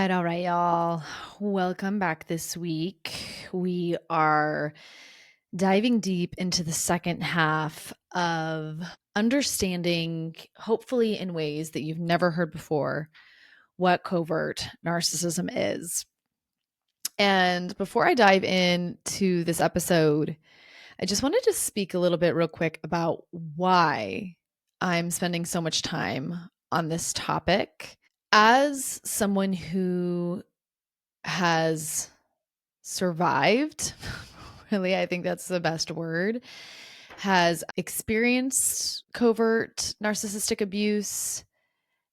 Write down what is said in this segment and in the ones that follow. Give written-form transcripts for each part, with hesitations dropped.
All right, y'all. Welcome back this week. We are diving deep into the second half of understanding, hopefully in ways that you've never heard before, what covert narcissism is. And before I dive into this episode, I just wanted to speak a little bit real quick about why I'm spending so much time on this topic. As someone who has survived, really, I think that's the best word, has experienced covert narcissistic abuse,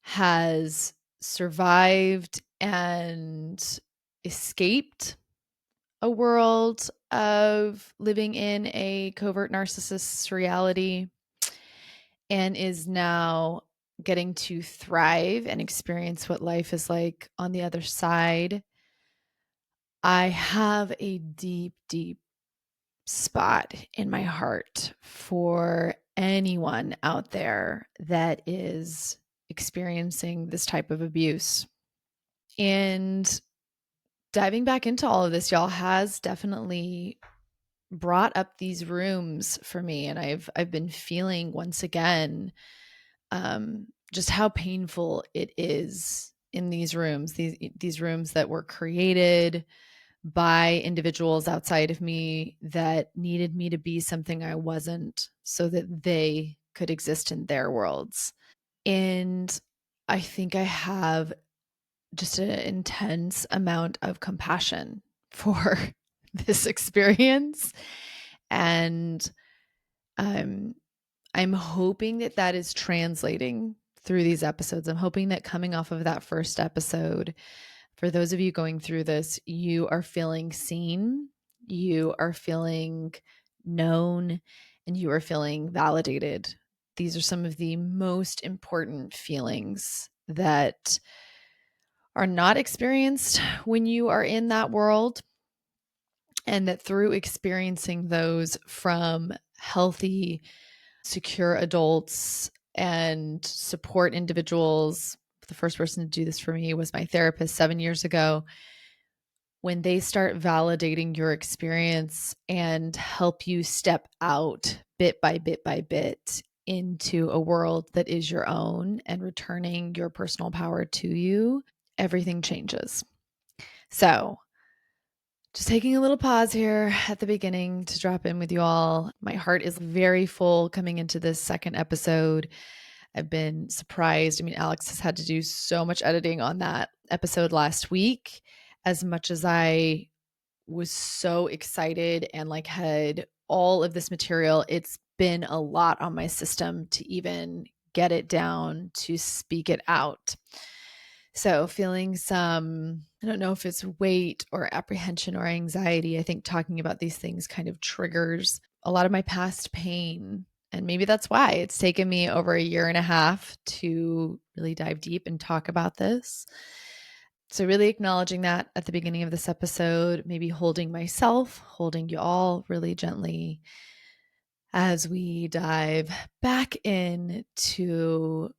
has survived and escaped a world of living in a covert narcissist's reality, and is now getting to thrive and experience what life is like on the other side. I have a deep, deep spot in my heart for anyone out there that is experiencing this type of abuse. And diving back into all of this, y'all, has definitely brought up these rooms for me. And I've been feeling once again just how painful it is in these rooms, these rooms that were created by individuals outside of me that needed me to be something I wasn't so that they could exist in their worlds. And I think I have just an intense amount of compassion for this experience. And I'm hoping that that is translating through these episodes. I'm hoping that coming off of that first episode, for those of you going through this, you are feeling seen, you are feeling known, and you are feeling validated. These are some of the most important feelings that are not experienced when you are in that world, and that through experiencing those from healthy, secure adults and support individuals. The first person to do this for me was my therapist 7 years ago. When they start validating your experience and help you step out bit by bit into a world that is your own and returning your personal power to you, everything changes. So, just taking a little pause here at the beginning to drop in with you all. My heart is very full coming into this second episode. I've been surprised. I mean, Alex has had to do so much editing on that episode last week. As much as I was so excited and like had all of this material, it's been a lot on my system to even get it down, to speak it out. So feeling some, I don't know if it's weight or apprehension or anxiety. I think talking about these things kind of triggers a lot of my past pain. And maybe that's why it's taken me over 1.5 years to really dive deep and talk about this. So really acknowledging that at the beginning of this episode, maybe holding myself, holding you all really gently as we dive back into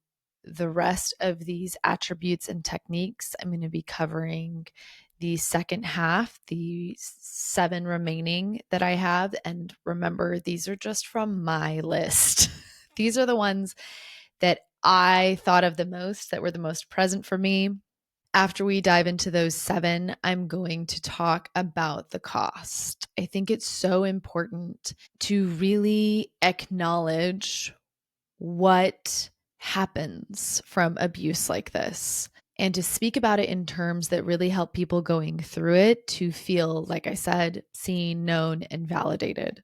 the rest of these attributes and techniques. I'm going to be covering the second half, the 7 remaining that I have. And remember, these are just from my list. These are the ones that I thought of the most, that were the most present for me. After we dive into those 7, I'm going to talk about the cost. I think it's so important to really acknowledge what happens from abuse like this, and to speak about it in terms that really help people going through it to feel, like I said, seen, known, and validated.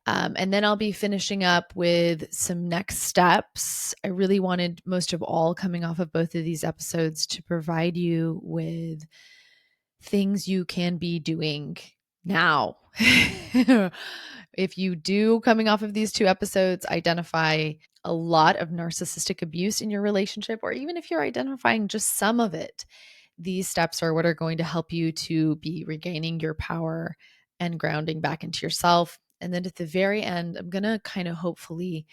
And then I'll be finishing up with some next steps. I really wanted, most of all, coming off of both of these episodes, to provide you with things you can be doing now. If you do, coming off of these 2 episodes, identify a lot of narcissistic abuse in your relationship, or even if you're identifying just some of it, these steps are what are going to help you to be regaining your power and grounding back into yourself. And then at the very end, I'm going to kind of hopefully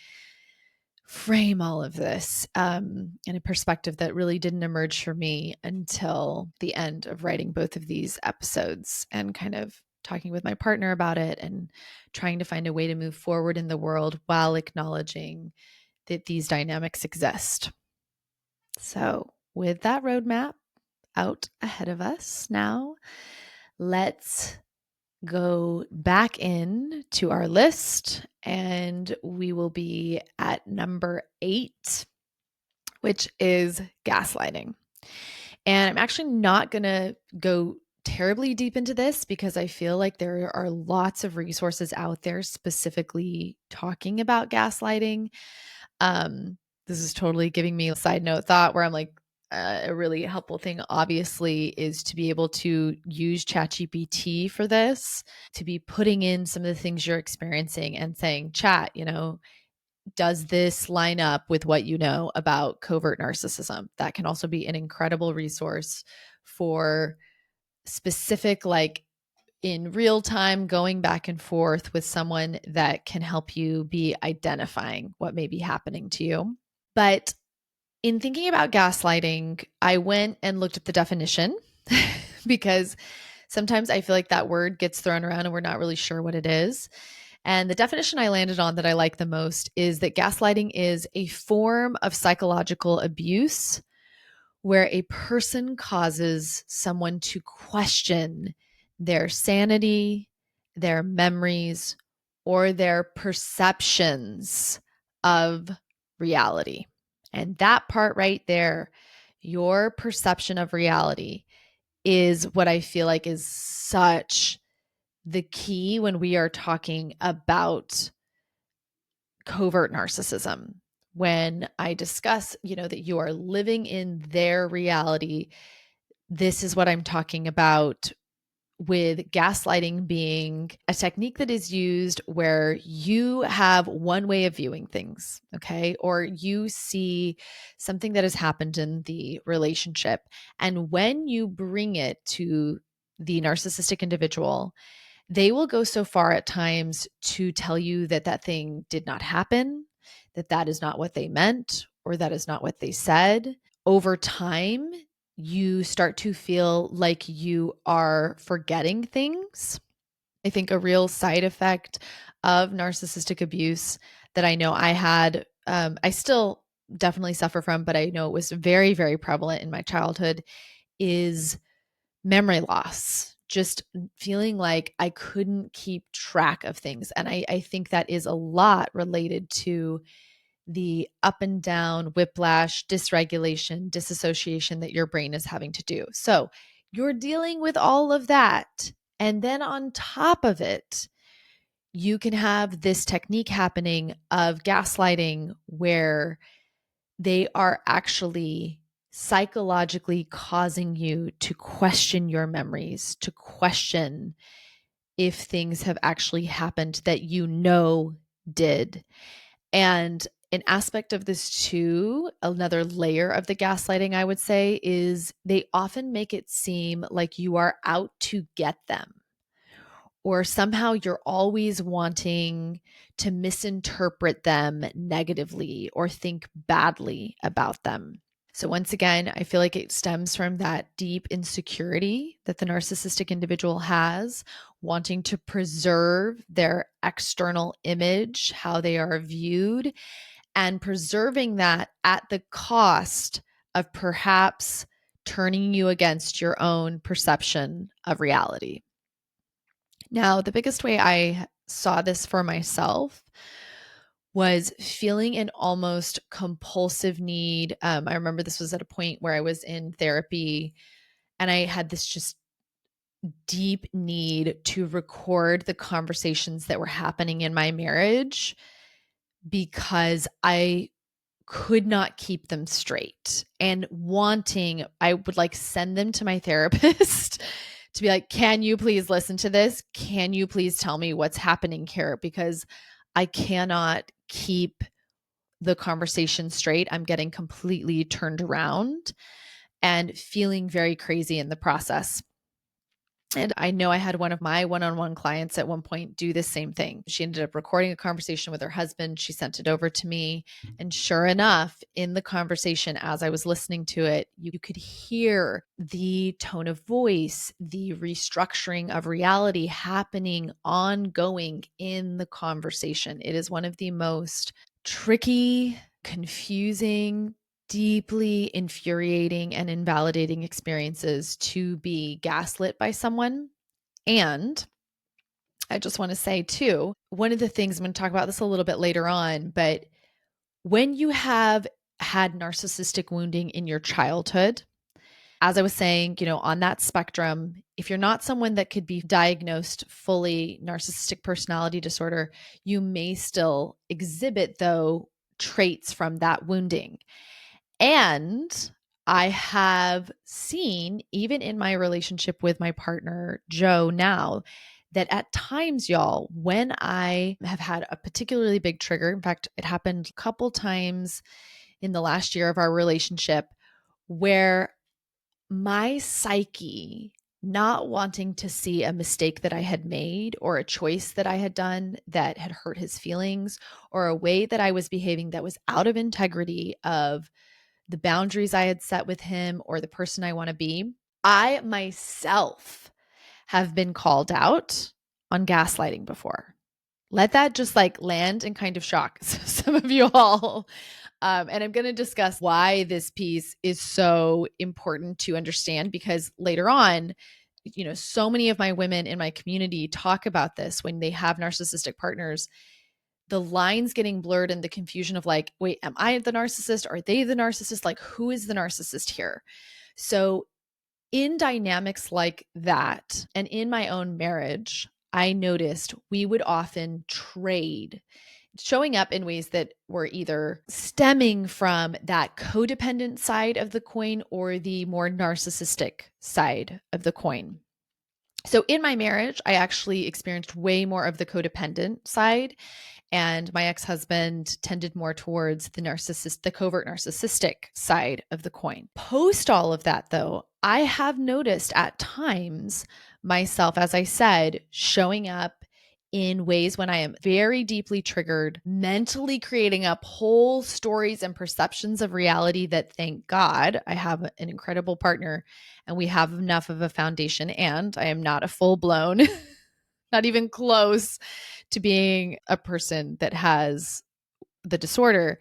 frame all of this in a perspective that really didn't emerge for me until the end of writing both of these episodes and kind of talking with my partner about it and trying to find a way to move forward in the world while acknowledging that these dynamics exist. So, with that roadmap out ahead of us now, let's go back in to our list and we will be at number 8, which is gaslighting. And I'm actually not going to go terribly deep into this because I feel like there are lots of resources out there specifically talking about gaslighting. This is totally giving me a side note thought where I'm like, a really helpful thing, obviously, is to be able to use ChatGPT for this, to be putting in some of the things you're experiencing and saying, Chat, does this line up with what you know about covert narcissism? That can also be an incredible resource for specific, like in real time, going back and forth with someone that can help you be identifying what may be happening to you. But in thinking about gaslighting, I went and looked at the definition because sometimes I feel like that word gets thrown around and we're not really sure what it is. And the definition I landed on that I like the most is that gaslighting is a form of psychological abuse where a person causes someone to question their sanity, their memories, or their perceptions of reality. And that part right there, your perception of reality, is what I feel like is such the key when we are talking about covert narcissism. When I discuss, that you are living in their reality, this is what I'm talking about with gaslighting being a technique that is used where you have one way of viewing things, okay? Or you see something that has happened in the relationship. And when you bring it to the narcissistic individual, they will go so far at times to tell you that that thing did not happen, that that is not what they meant, or that is not what they said. Over time, you start to feel like you are forgetting things. I think a real side effect of narcissistic abuse that I know I had, I still definitely suffer from, but I know it was very, very prevalent in my childhood, is memory loss. Just feeling like I couldn't keep track of things. And I think that is a lot related to the up and down whiplash, dysregulation, disassociation that your brain is having to do. So you're dealing with all of that. And then on top of it, you can have this technique happening of gaslighting where they are actually psychologically causing you to question your memories, to question if things have actually happened that did. And an aspect of this too, another layer of the gaslighting, I would say, is they often make it seem like you are out to get them, or somehow you're always wanting to misinterpret them negatively or think badly about them. So, once again, I feel like it stems from that deep insecurity that the narcissistic individual has, wanting to preserve their external image, how they are viewed, and preserving that at the cost of perhaps turning you against your own perception of reality. Now, the biggest way I saw this for myself was feeling an almost compulsive need. I remember this was at a point where I was in therapy and I had this just deep need to record the conversations that were happening in my marriage because I could not keep them straight, and I would like send them to my therapist to be like, can you please listen to this? Can you please tell me what's happening here? Because I cannot keep the conversation straight. I'm getting completely turned around and feeling very crazy in the process. And I know I had one of my one-on-one clients at one point do the same thing. She ended up recording a conversation with her husband. She sent it over to me. And sure enough, in the conversation, as I was listening to it, you could hear the tone of voice, the restructuring of reality happening ongoing in the conversation. It is one of the most tricky, confusing, deeply infuriating and invalidating experiences to be gaslit by someone. And I just want to say, too, one of the things, I'm going to talk about this a little bit later on, but when you have had narcissistic wounding in your childhood, as I was saying, on that spectrum, if you're not someone that could be diagnosed fully narcissistic personality disorder, you may still exhibit, though, traits from that wounding. And I have seen, even in my relationship with my partner, Joe, now, that at times, y'all, when I have had a particularly big trigger, in fact, it happened a couple times in the last year of our relationship, where my psyche, not wanting to see a mistake that I had made or a choice that I had done that had hurt his feelings or a way that I was behaving that was out of integrity of the boundaries I had set with him or the person I want to be, I myself have been called out on gaslighting before. Let that just land and kind of shock some of you all. And I'm going to discuss why this piece is so important to understand, because later on, so many of my women in my community talk about this when they have narcissistic partners, the lines getting blurred and the confusion of wait, am I the narcissist? Are they the narcissist? Who is the narcissist here? So in dynamics like that, and in my own marriage, I noticed we would often trade, showing up in ways that were either stemming from that codependent side of the coin or the more narcissistic side of the coin. So in my marriage, I actually experienced way more of the codependent side, and my ex-husband tended more towards the covert narcissistic side of the coin. Post all of that, though, I have noticed at times myself, as I said, showing up in ways when I am very deeply triggered, mentally creating up whole stories and perceptions of reality that, thank God, I have an incredible partner and we have enough of a foundation, and I am not a full-blown, not even close to being a person that has the disorder.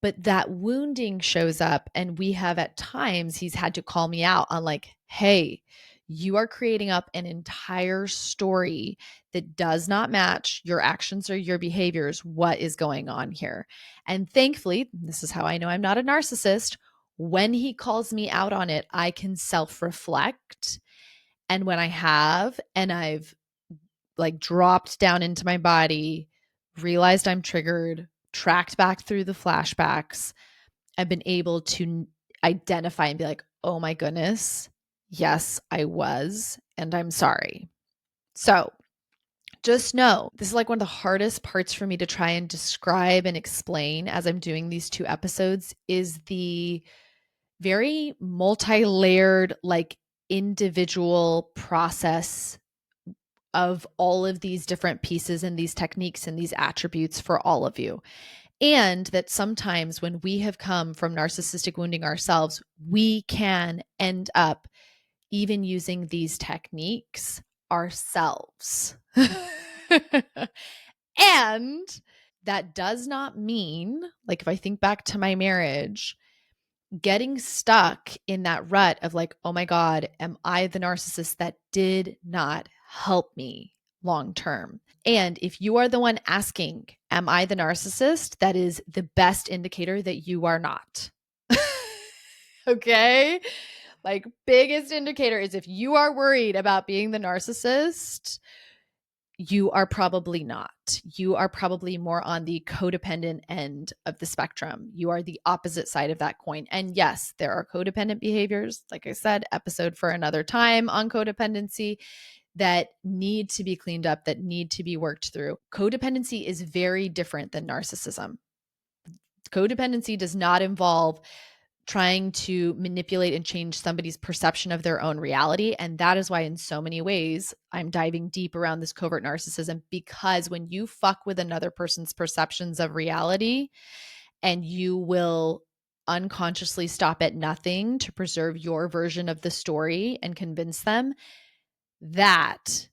But that wounding shows up, and we have at times, he's had to call me out on hey, you are creating up an entire story that does not match your actions or your behaviors. What is going on here? And thankfully, this is how I know I'm not a narcissist. When he calls me out on it, I can self-reflect. And when I have, and I've dropped down into my body, realized I'm triggered, tracked back through the flashbacks, I've been able to identify and be oh my goodness, yes, I was, and I'm sorry. So just know this is one of the hardest parts for me to try and describe and explain as I'm doing these 2 episodes is the very multi-layered, individual process of all of these different pieces and these techniques and these attributes for all of you. And that sometimes when we have come from narcissistic wounding ourselves, we can end up even using these techniques ourselves. And that does not mean, if I think back to my marriage, getting stuck in that rut of oh my God, am I the narcissist? That did not help me long term. And if you are the one asking, am I the narcissist? That is the best indicator that you are not. Okay? Biggest indicator is if you are worried about being the narcissist, you are probably not. You are probably more on the codependent end of the spectrum. You are the opposite side of that coin. And yes, there are codependent behaviors, like I said, episode for another time on codependency, that need to be cleaned up, that need to be worked through. Codependency is very different than narcissism. Codependency does not involve trying to manipulate and change somebody's perception of their own reality. And that is why, in so many ways, I'm diving deep around this covert narcissism, because when you fuck with another person's perceptions of reality, and you will unconsciously stop at nothing to preserve your version of the story and convince them, that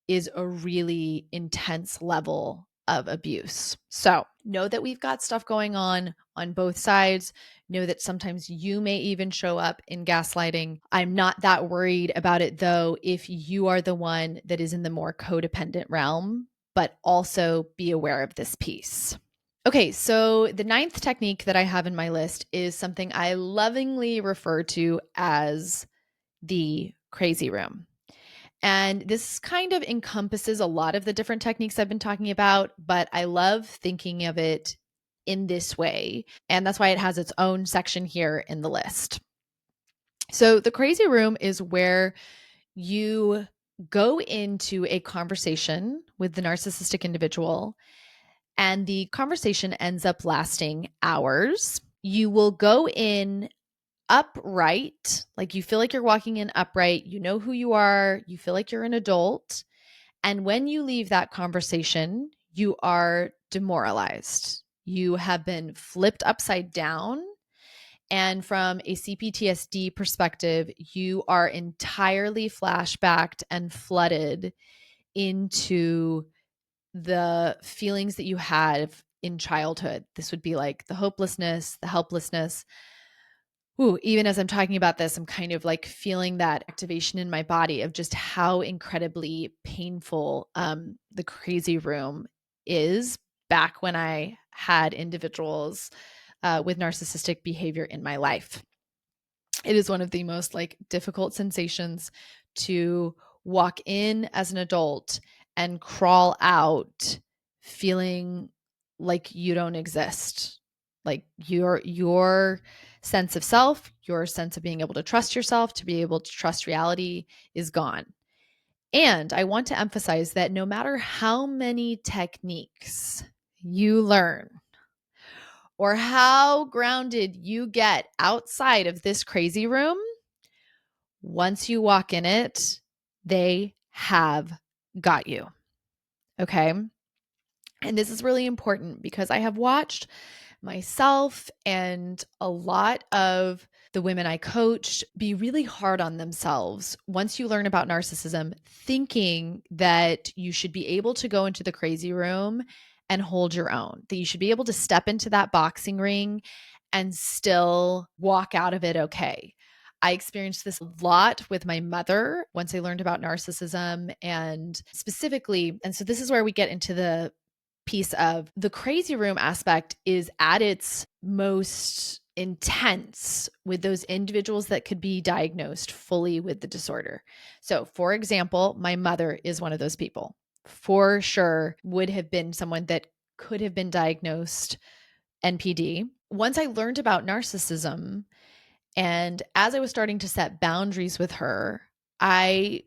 is a really intense level of abuse. So know that we've got stuff going on both sides. Know that sometimes you may even show up in gaslighting. I'm not that worried about it, though, if you are the one that is in the more codependent realm, but also be aware of this piece. Okay, so the ninth technique that I have in my list is something I lovingly refer to as the crazy room. And this kind of encompasses a lot of the different techniques I've been talking about, but I love thinking of it in this way. And that's why it has its own section here in the list. So the crazy room is where you go into a conversation with the narcissistic individual, and the conversation ends up lasting hours. You will go in upright, like you feel like you're walking in upright, you know who you are, you feel like you're an adult. And when you leave that conversation, you are demoralized. You have been flipped upside down. And from a CPTSD perspective, you are entirely flashbacked and flooded into the feelings that you had in childhood. This would be like the hopelessness, the helplessness. Ooh, even as I'm talking about this, I'm kind of like feeling that activation in my body of just how incredibly painful the crazy room is back when I had individuals with narcissistic behavior in my life. It is one of the most like difficult sensations to walk in as an adult and crawl out feeling like you don't exist. Like your sense of self, your sense of being able to trust yourself, to be able to trust reality is gone. And I want to emphasize that no matter how many techniques you learn or how grounded you get outside of this crazy room, once you walk in it, they have got you. Okay. And this is really important because I have watched myself and a lot of the women I coached be really hard on themselves once you learn about narcissism, thinking that you should be able to go into the crazy room and hold your own, that you should be able to step into that boxing ring and still walk out of it okay. I experienced this a lot with my mother once I learned about narcissism, and specifically, and so this is where we get into the piece of the crazy room aspect is at its most intense with those individuals that could be diagnosed fully with the disorder. So, for example, my mother is one of those people. For sure would have been someone that could have been diagnosed NPD. Once I learned about narcissism, and as I was starting to set boundaries with her, I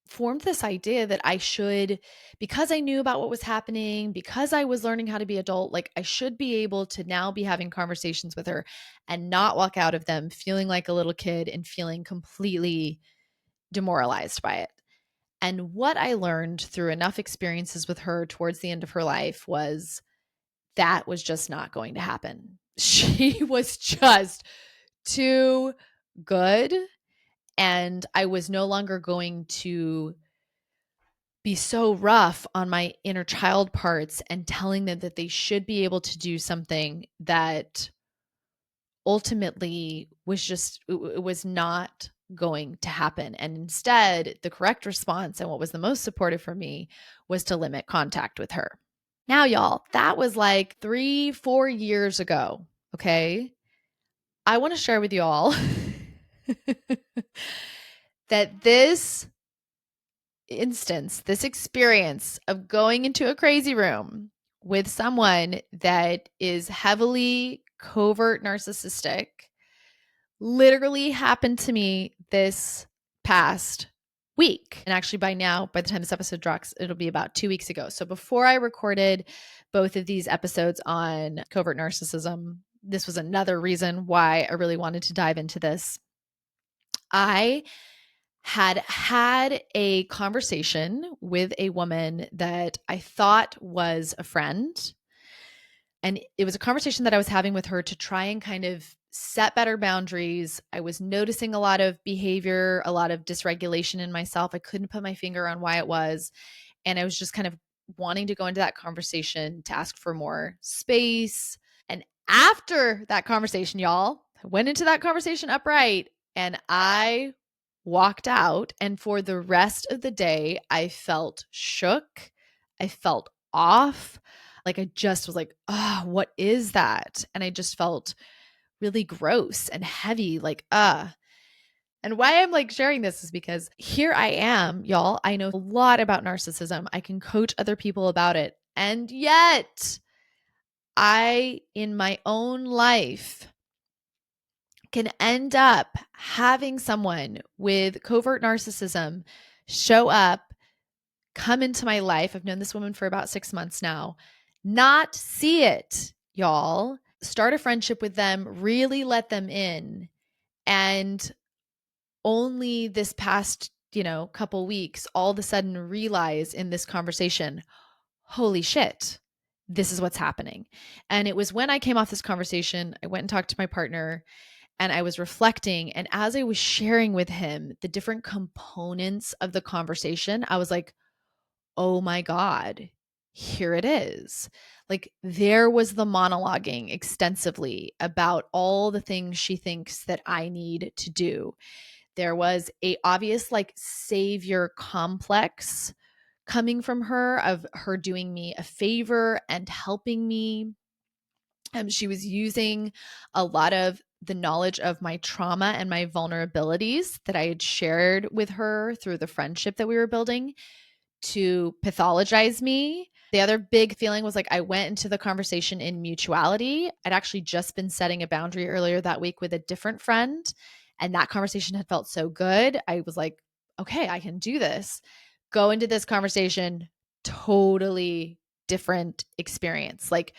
formed this idea that I should, because I knew about what was happening, because I was learning how to be adult, like I should be able to now be having conversations with her and not walk out of them feeling like a little kid and feeling completely demoralized by it. And what I learned through enough experiences with her towards the end of her life was that was just not going to happen. She was just too good. And I was no longer going to be so rough on my inner child parts and telling them that they should be able to do something that ultimately was just, it was not going to happen. And instead, the correct response and what was the most supportive for me was to limit contact with her. Now, y'all, that was like 3-4 years ago. Okay. I want to share with y'all that this instance, this experience of going into a crazy room with someone that is heavily covert narcissistic literally happened to me this past week. And actually, by now, by the time this episode drops, it'll be about 2 weeks ago. So before I recorded both of these episodes on covert narcissism, this was another reason why I really wanted to dive into this. I had a conversation with a woman that I thought was a friend. And it was a conversation that I was having with her to try and kind of set better boundaries. I was noticing a lot of behavior, a lot of dysregulation in myself. I couldn't put my finger on why it was. And I was just kind of wanting to go into that conversation to ask for more space. And after that conversation, y'all, I went into that conversation upright and I walked out. And for the rest of the day, I felt shook. I felt off. Like I just was like, oh, what is that? And I just felt really gross and heavy, like, And why I'm like sharing this is because here I am, y'all. I know a lot about narcissism. I can coach other people about it. And yet, I, in my own life, can end up having someone with covert narcissism show up, come into my life. I've known this woman for about 6 months now, not see it, y'all, start a friendship with them, really let them in. And only this past, couple weeks, all of a sudden realize in this conversation, holy shit, this is what's happening. And it was when I came off this conversation, I went and talked to my partner and I was reflecting. And as I was sharing with him the different components of the conversation, I was like, oh my God, here it is. Like there was the monologuing extensively about all the things she thinks that I need to do. There was a obvious like savior complex coming from her of her doing me a favor and helping me. She was using a lot of the knowledge of my trauma and my vulnerabilities that I had shared with her through the friendship that we were building to pathologize me. The other big feeling was like I went into the conversation in mutuality. I'd actually just been setting a boundary earlier that week with a different friend, and that conversation had felt so good. I was like, okay, I can do this. Go into this conversation, totally different experience. Like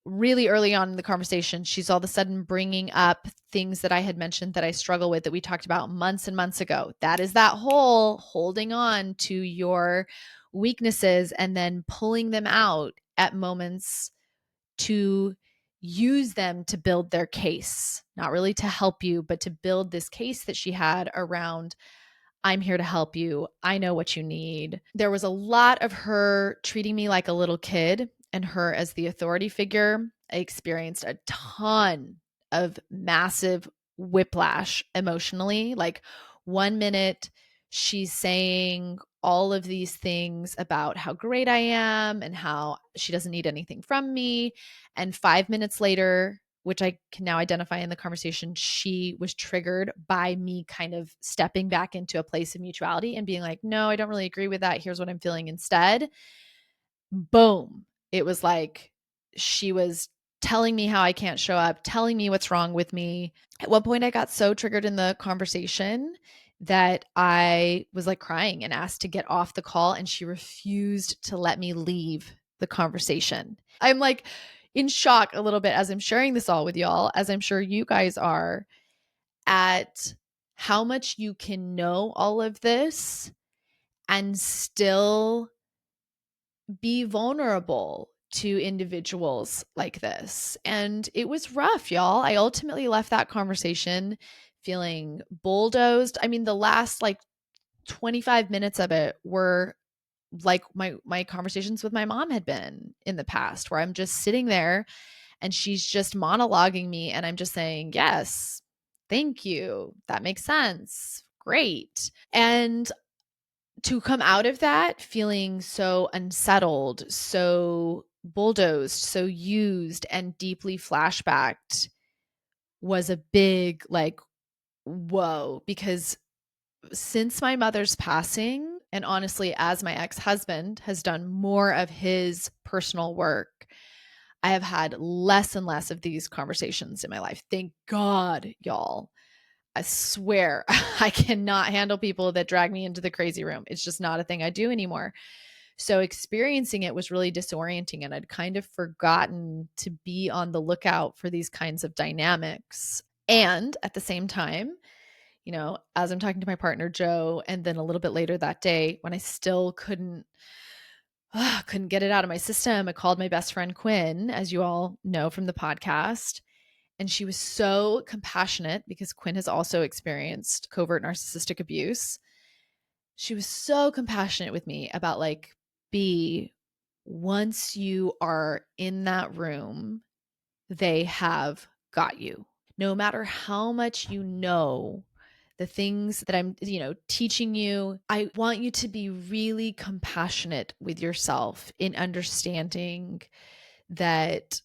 really early on in the conversation, she's all of a sudden bringing up things that I had mentioned that I struggle with that we talked about months and months ago. That is that whole holding on to your weaknesses and then pulling them out at moments to use them to build their case, not really to help you, but to build this case that she had around, I'm here to help you. I know what you need. There was a lot of her treating me like a little kid and her as the authority figure. I experienced a ton of massive whiplash emotionally. Like 1 minute, she's saying all of these things about how great I am and how she doesn't need anything from me. And 5 minutes later, which I can now identify in the conversation, she was triggered by me kind of stepping back into a place of mutuality and being like, no, I don't really agree with that. Here's what I'm feeling instead. Boom. It was like she was telling me how I can't show up, telling me what's wrong with me. At one point, I got so triggered in the conversation that I was like crying and asked to get off the call, and she refused to let me leave the conversation. I'm like in shock a little bit as I'm sharing this all with y'all, as I'm sure you guys are, at how much you can know all of this and still be vulnerable to individuals like this. And it was rough, y'all. I ultimately left that conversation feeling bulldozed. I mean, the last like 25 minutes of it were like my conversations with my mom had been in the past, where I'm just sitting there and she's just monologuing me and I'm just saying, yes, thank you. That makes sense. Great. And to come out of that feeling so unsettled, so bulldozed, so used, and deeply flashbacked was a big, like, whoa, because since my mother's passing, and honestly, as my ex-husband has done more of his personal work, I have had less and less of these conversations in my life. Thank God, y'all. I swear I cannot handle people that drag me into the crazy room. It's just not a thing I do anymore. So experiencing it was really disorienting, and I'd kind of forgotten to be on the lookout for these kinds of dynamics. And at the same time, as I'm talking to my partner Joe, and then a little bit later that day when I still couldn't get it out of my system, I called my best friend Quinn, as you all know from the podcast. And she was so compassionate because Quinn has also experienced covert narcissistic abuse. She was so compassionate with me about B, once you are in that room, they have got you. No matter how much the things that I'm, teaching you, I want you to be really compassionate with yourself in understanding that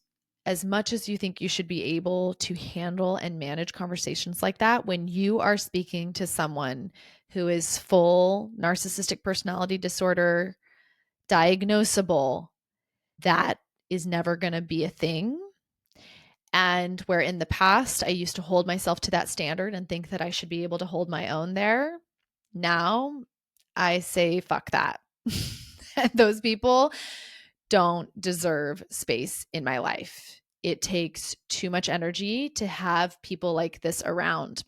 as much as you think you should be able to handle and manage conversations like that, when you are speaking to someone who is full narcissistic personality disorder, diagnosable, that is never going to be a thing. And where in the past I used to hold myself to that standard and think that I should be able to hold my own there, now I say, fuck that. Those people don't deserve space in my life. It takes too much energy to have people like this around.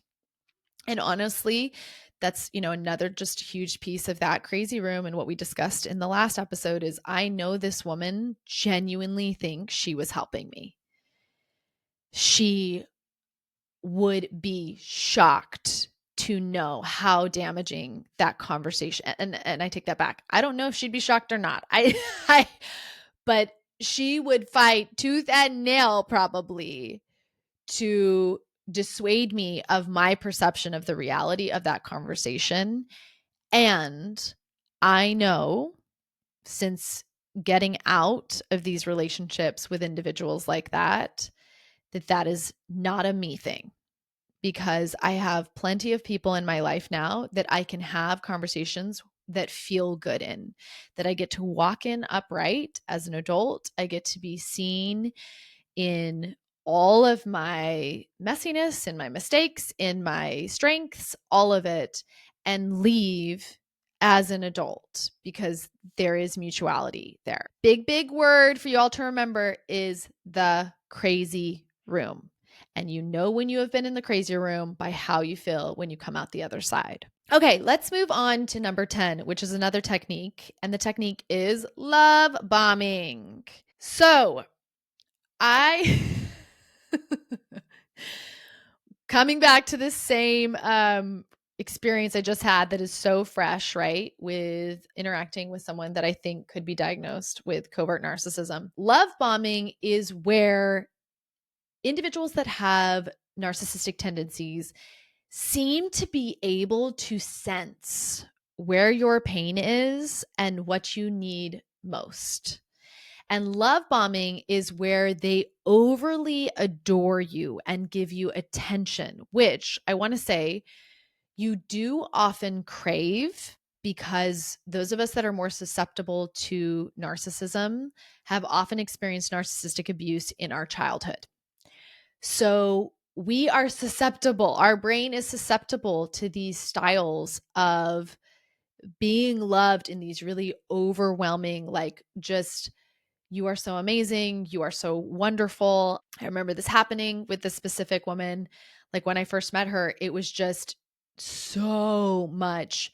And honestly, that's, another just huge piece of that crazy room. And what we discussed in the last episode is I know this woman genuinely thinks she was helping me. She would be shocked to know how damaging that conversation. And I take that back. I don't know if she'd be shocked or not. But she would fight tooth and nail probably to dissuade me of my perception of the reality of that conversation. And I know, since getting out of these relationships with individuals like that, that is not a me thing, because I have plenty of people in my life now that I can have conversations that feel good in, that I get to walk in upright as an adult. I get to be seen in all of my messiness, in my mistakes, in my strengths, all of it, and leave as an adult because there is mutuality there. Big word for you all to remember is the crazy room. And you know when you have been in the crazy room by how you feel when you come out the other side. Okay, let's move on to number 10, which is another technique. And the technique is love bombing. So I, coming back to this same experience I just had that is so fresh, right? With interacting with someone that I think could be diagnosed with covert narcissism. Love bombing is where individuals that have narcissistic tendencies seem to be able to sense where your pain is and what you need most. And love bombing is where they overly adore you and give you attention, which I want to say you do often crave, because those of us that are more susceptible to narcissism have often experienced narcissistic abuse in our childhood. So we are susceptible. Our brain is susceptible to these styles of being loved in these really overwhelming, just, you are so amazing. You are so wonderful. I remember this happening with this specific woman. Like when I first met her, it was just so much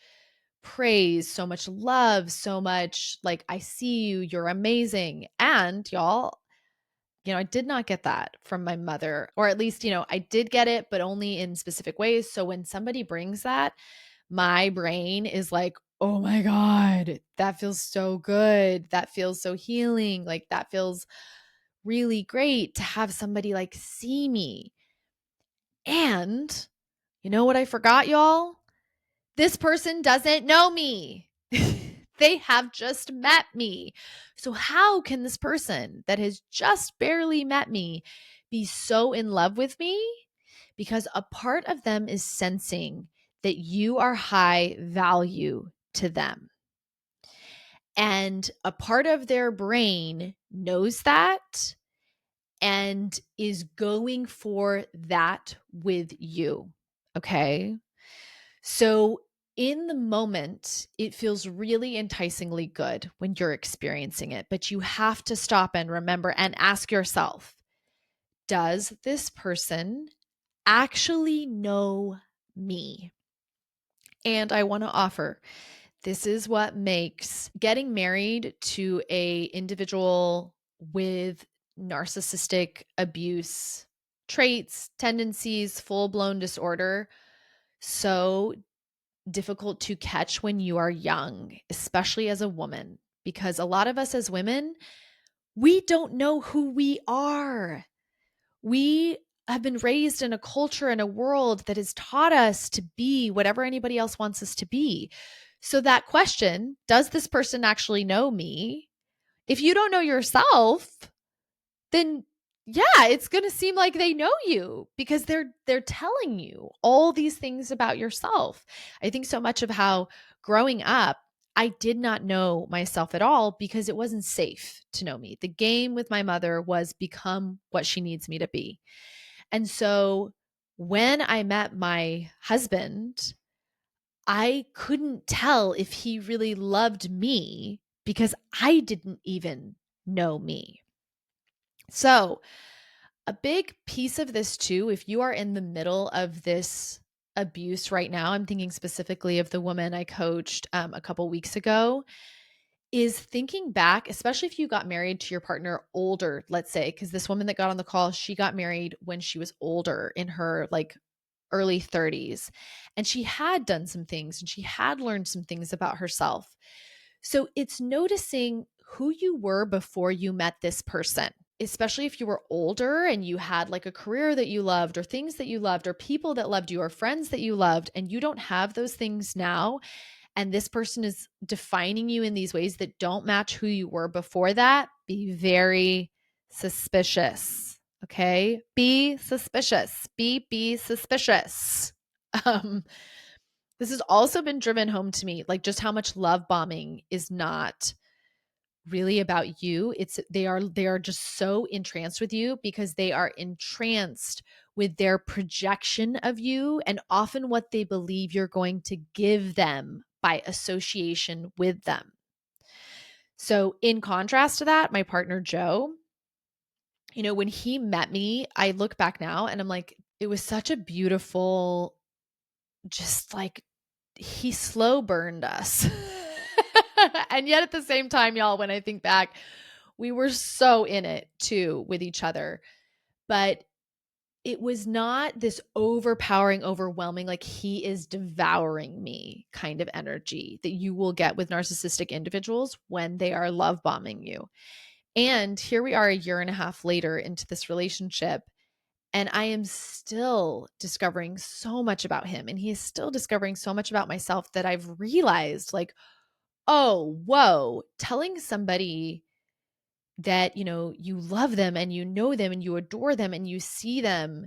praise, so much love, so much I see you, you're amazing. And y'all, I did not get that from my mother, or at least, I did get it, but only in specific ways. So when somebody brings that, my brain is like, oh my God, that feels so good. That feels so healing. That feels really great to have somebody see me. And you know what I forgot, y'all? This person doesn't know me. They have just met me. So how can this person that has just barely met me be so in love with me? Because a part of them is sensing that you are high value to them. And a part of their brain knows that and is going for that with you. Okay. So In the moment, it feels really enticingly good when you're experiencing it, but you have to stop and remember and ask yourself, does this person actually know me? And I want to offer, this is what makes getting married to a individual with narcissistic abuse traits, tendencies, full-blown disorder so difficult to catch when you are young, especially as a woman, because a lot of us as women, we don't know who we are. We have been raised in a culture and a world that has taught us to be whatever anybody else wants us to be. So that question, does this person actually know me? If you don't know yourself, then yeah, it's going to seem like they know you because they're telling you all these things about yourself. I think so much of how growing up, I did not know myself at all because it wasn't safe to know me. The game with my mother was become what she needs me to be. And so when I met my husband, I couldn't tell if he really loved me because I didn't even know me. So, a big piece of this too, if you are in the middle of this abuse right now, I'm thinking specifically of the woman I coached a couple weeks ago, is thinking back, especially if you got married to your partner older, let's say, because this woman that got on the call, she got married when she was older in her like early 30s. And she had done some things and she had learned some things about herself. So it's noticing who you were before you met this person, especially if you were older and you had like a career that you loved or things that you loved or people that loved you or friends that you loved, and you don't have those things now. And this person is defining you in these ways that don't match who you were before that. Be very suspicious. Okay. Be suspicious. Be suspicious. Um, this has also been driven home to me, like just how much love bombing is not really about you. They are just so entranced with you because they are entranced with their projection of you and often what they believe you're going to give them by association with them. So in contrast to that, my partner Joe, when he met me, I look back now and I'm like, it was such a beautiful, just like he slow burned us. And yet at the same time, y'all, when I think back, we were so in it too with each other. But it was not this overpowering, overwhelming, like he is devouring me kind of energy that you will get with narcissistic individuals when they are love bombing you. And here we are a year and a half later into this relationship. And I am still discovering so much about him. And he is still discovering so much about myself that I've realized, like, oh, whoa, telling somebody that, you love them and you know them and you adore them and you see them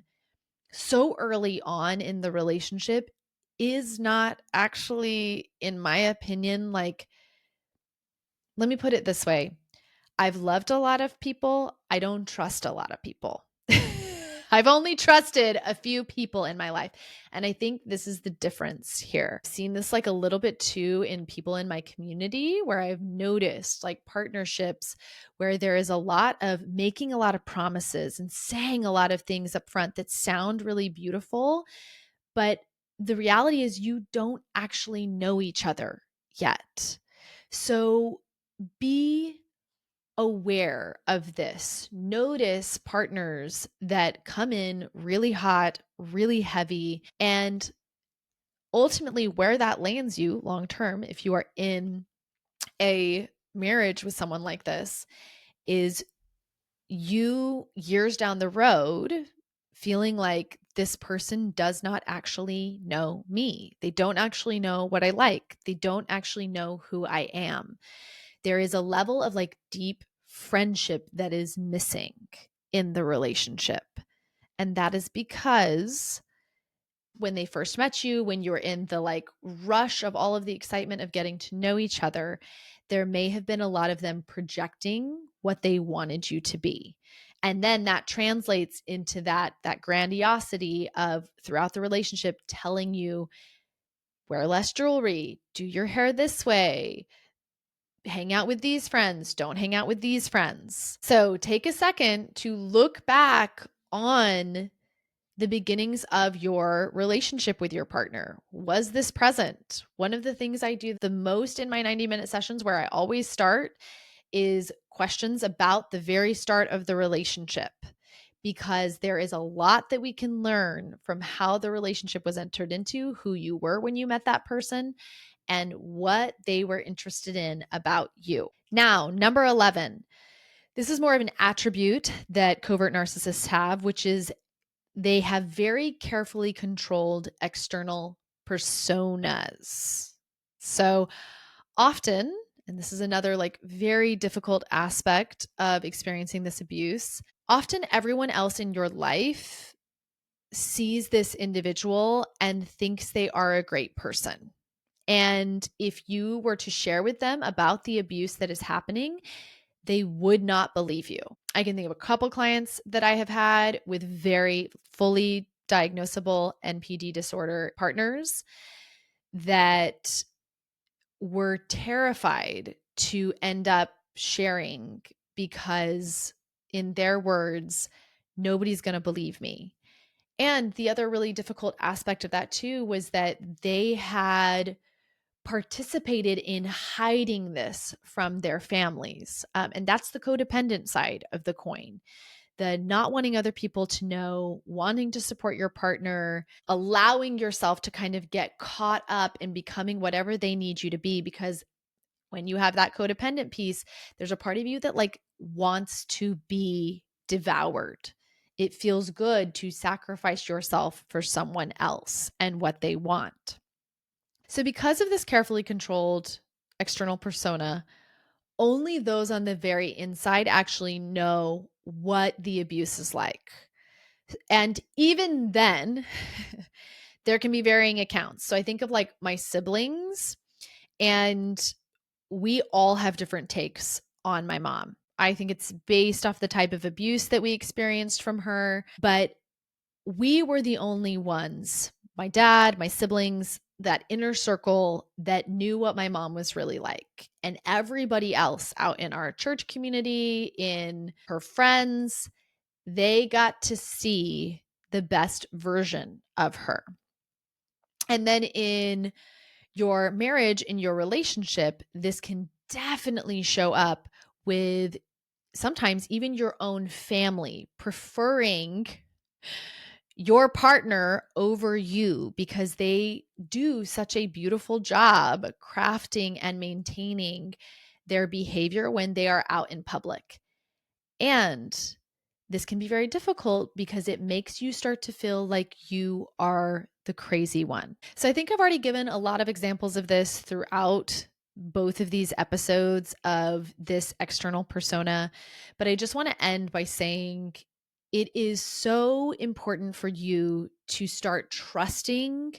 so early on in the relationship is not actually, in my opinion, like, let me put it this way. I've loved a lot of people. I don't trust a lot of people. I've only trusted a few people in my life. And I think this is the difference here. I've seen this like a little bit too in people in my community where I've noticed like partnerships where there is a lot of making a lot of promises and saying a lot of things up front that sound really beautiful. But the reality is you don't actually know each other yet. So be aware of this. Notice partners that come in really hot, really heavy, and ultimately where that lands you long term, if you are in a marriage with someone like this, is you years down the road feeling like this person does not actually know me. They don't actually know what I like. They don't actually know who I am. There is a level of like deep friendship that is missing in the relationship. And that is because when they first met you, when you're in the like rush of all of the excitement of getting to know each other, there may have been a lot of them projecting what they wanted you to be. And then that translates into that grandiosity of throughout the relationship telling you wear less jewelry, do your hair this way, hang out with these friends, don't hang out with these friends. So take a second to look back on the beginnings of your relationship with your partner. Was this present? One of the things I do the most in my 90-minute sessions, where I always start, is questions about the very start of the relationship, because there is a lot that we can learn from how the relationship was entered into, who you were when you met that person, and what they were interested in about you. Now, number 11. This is more of an attribute that covert narcissists have, which is they have very carefully controlled external personas. So often, and this is another like very difficult aspect of experiencing this abuse, often everyone else in your life sees this individual and thinks they are a great person. And if you were to share with them about the abuse that is happening, they would not believe you. I can think of a couple clients that I have had with very fully diagnosable NPD disorder partners that were terrified to end up sharing because, in their words, nobody's going to believe me. And the other really difficult aspect of that too was that they had participated in hiding this from their families. And that's the codependent side of the coin. The not wanting other people to know, wanting to support your partner, allowing yourself to kind of get caught up in becoming whatever they need you to be. Because when you have that codependent piece, there's a part of you that like wants to be devoured. It feels good to sacrifice yourself for someone else and what they want. So, because of this carefully controlled external persona, only those on the very inside actually know what the abuse is like. And even then, there can be varying accounts. So, I think of like my siblings, and we all have different takes on my mom. I think it's based off the type of abuse that we experienced from her, but we were the only ones, my dad, my siblings, that inner circle that knew what my mom was really like. And everybody else out in our church community, in her friends, they got to see the best version of her. And then in your marriage, in your relationship, this can definitely show up with sometimes even your own family preferring your partner over you because they do such a beautiful job crafting and maintaining their behavior when they are out in public. And this can be very difficult because it makes you start to feel like you are the crazy one. So I think I've already given a lot of examples of this throughout both of these episodes of this external persona, but I just want to end by saying it is so important for you to start trusting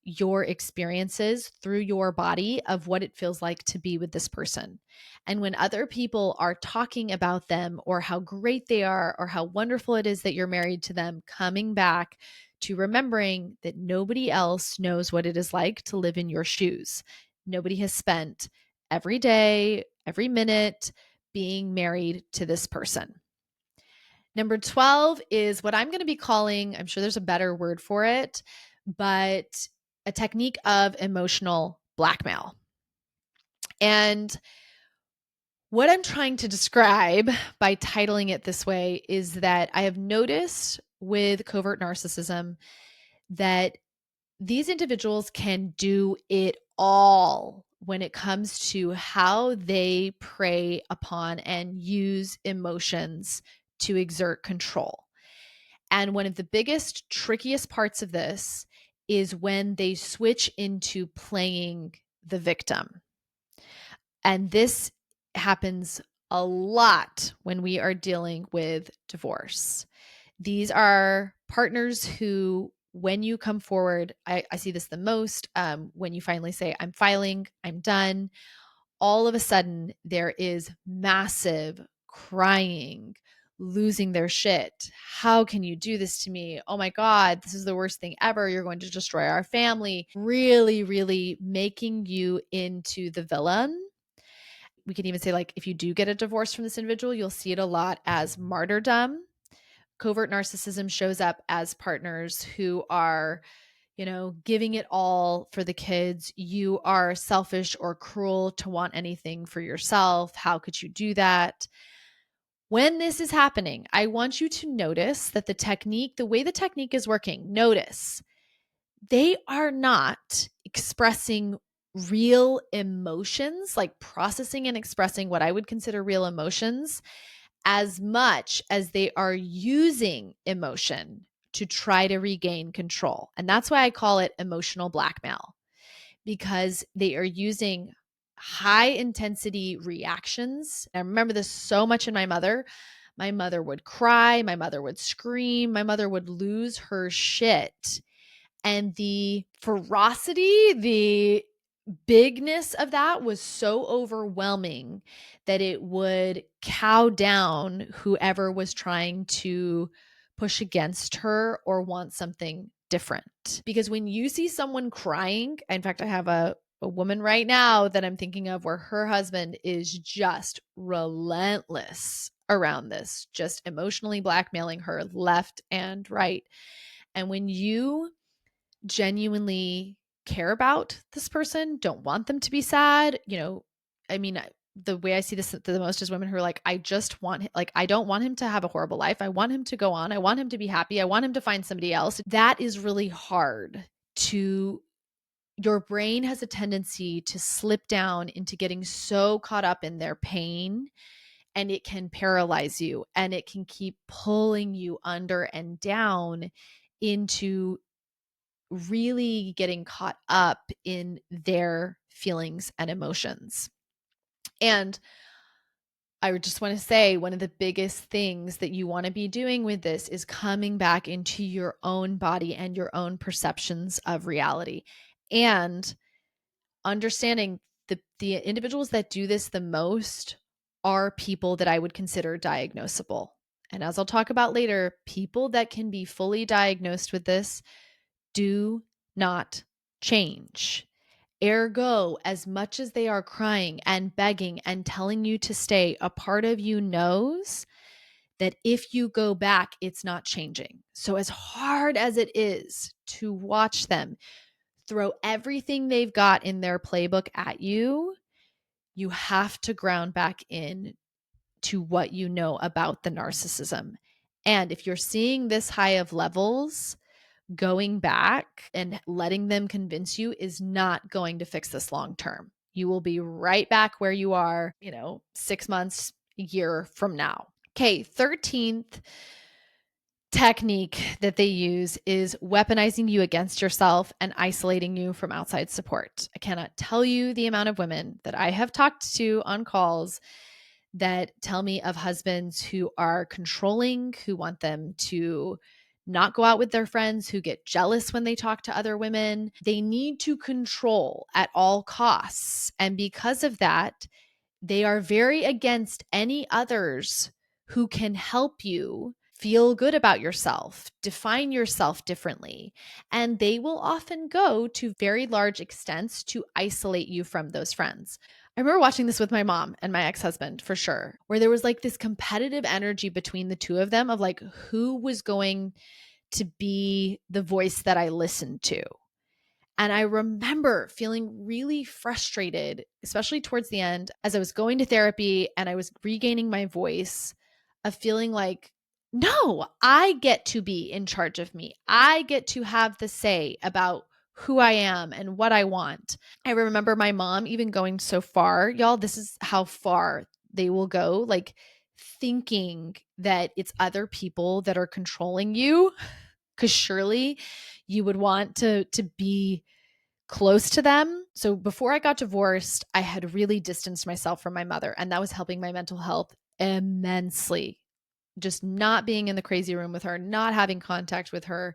your experiences through your body of what it feels like to be with this person. And when other people are talking about them or how great they are or how wonderful it is that you're married to them, coming back to remembering that nobody else knows what it is like to live in your shoes. Nobody has spent every day, every minute being married to this person. Number 12 is what I'm going to be calling, I'm sure there's a better word for it, but a technique of emotional blackmail. And what I'm trying to describe by titling it this way is that I have noticed with covert narcissism that these individuals can do it all when it comes to how they prey upon and use emotions to exert control. And one of the biggest, trickiest parts of this is when they switch into playing the victim. And this happens a lot when we are dealing with divorce. These are partners who, when you come forward, I see this the most, when you finally say, I'm filing, I'm done, all of a sudden there is massive crying, losing their shit. How can you do this to me? Oh my God, this is the worst thing ever. You're going to destroy our family. Really, really making you into the villain. We can even say, like, if you do get a divorce from this individual, you'll see it a lot as martyrdom. Covert narcissism shows up as partners who are, giving it all for the kids. You are selfish or cruel to want anything for yourself. How could you do that? When this is happening, I want you to notice that the way the technique is working, notice they are not expressing real emotions, like processing and expressing what I would consider real emotions, as much as they are using emotion to try to regain control. And that's why I call it emotional blackmail, because they are using high intensity reactions. I remember this so much in my mother. My mother would cry, my mother would scream, my mother would lose her shit. And the ferocity, the bigness of that was so overwhelming that it would cow down whoever was trying to push against her or want something different. Because when you see someone crying, in fact, I have a woman right now that I'm thinking of where her husband is just relentless around this, just emotionally blackmailing her left and right. And when you genuinely care about this person, don't want them to be sad, I mean, the way I see this the most is women who are like, I just want, like, I don't want him to have a horrible life. I want him to go on. I want him to be happy. I want him to find somebody else. That is really hard to, your brain has a tendency to slip down into getting so caught up in their pain, and it can paralyze you and it can keep pulling you under and down into really getting caught up in their feelings and emotions. And I just want to say, one of the biggest things that you want to be doing with this is coming back into your own body and your own perceptions of reality, and understanding the individuals that do this the most are people that I would consider diagnosable. And as I'll talk about later, people that can be fully diagnosed with this do not change. Ergo, as much as they are crying and begging and telling you to stay, a part of you knows that if you go back, it's not changing. So, as hard as it is to watch them throw everything they've got in their playbook at you, you have to ground back in to what you know about the narcissism. And if you're seeing this high of levels, going back and letting them convince you is not going to fix this long term. You will be right back where you are, 6 months, a year from now. Okay, 13th technique that they use is weaponizing you against yourself and isolating you from outside support. I cannot tell you the amount of women that I have talked to on calls that tell me of husbands who are controlling, who want them to not go out with their friends, who get jealous when they talk to other women. They need to control at all costs. And because of that, they are very against any others who can help you feel good about yourself, define yourself differently. And they will often go to very large extents to isolate you from those friends. I remember watching this with my mom and my ex-husband for sure, where there was like this competitive energy between the two of them of like who was going to be the voice that I listened to. And I remember feeling really frustrated, especially towards the end, as I was going to therapy and I was regaining my voice, of feeling like, no, I get to be in charge of me. I get to have the say about who I am and what I want. I remember my mom even going so far, y'all, this is how far they will go, like thinking that it's other people that are controlling you, because surely you would want to be close to them. So before I got divorced, I had really distanced myself from my mother, and that was helping my mental health immensely. Just not being in the crazy room with her, not having contact with her,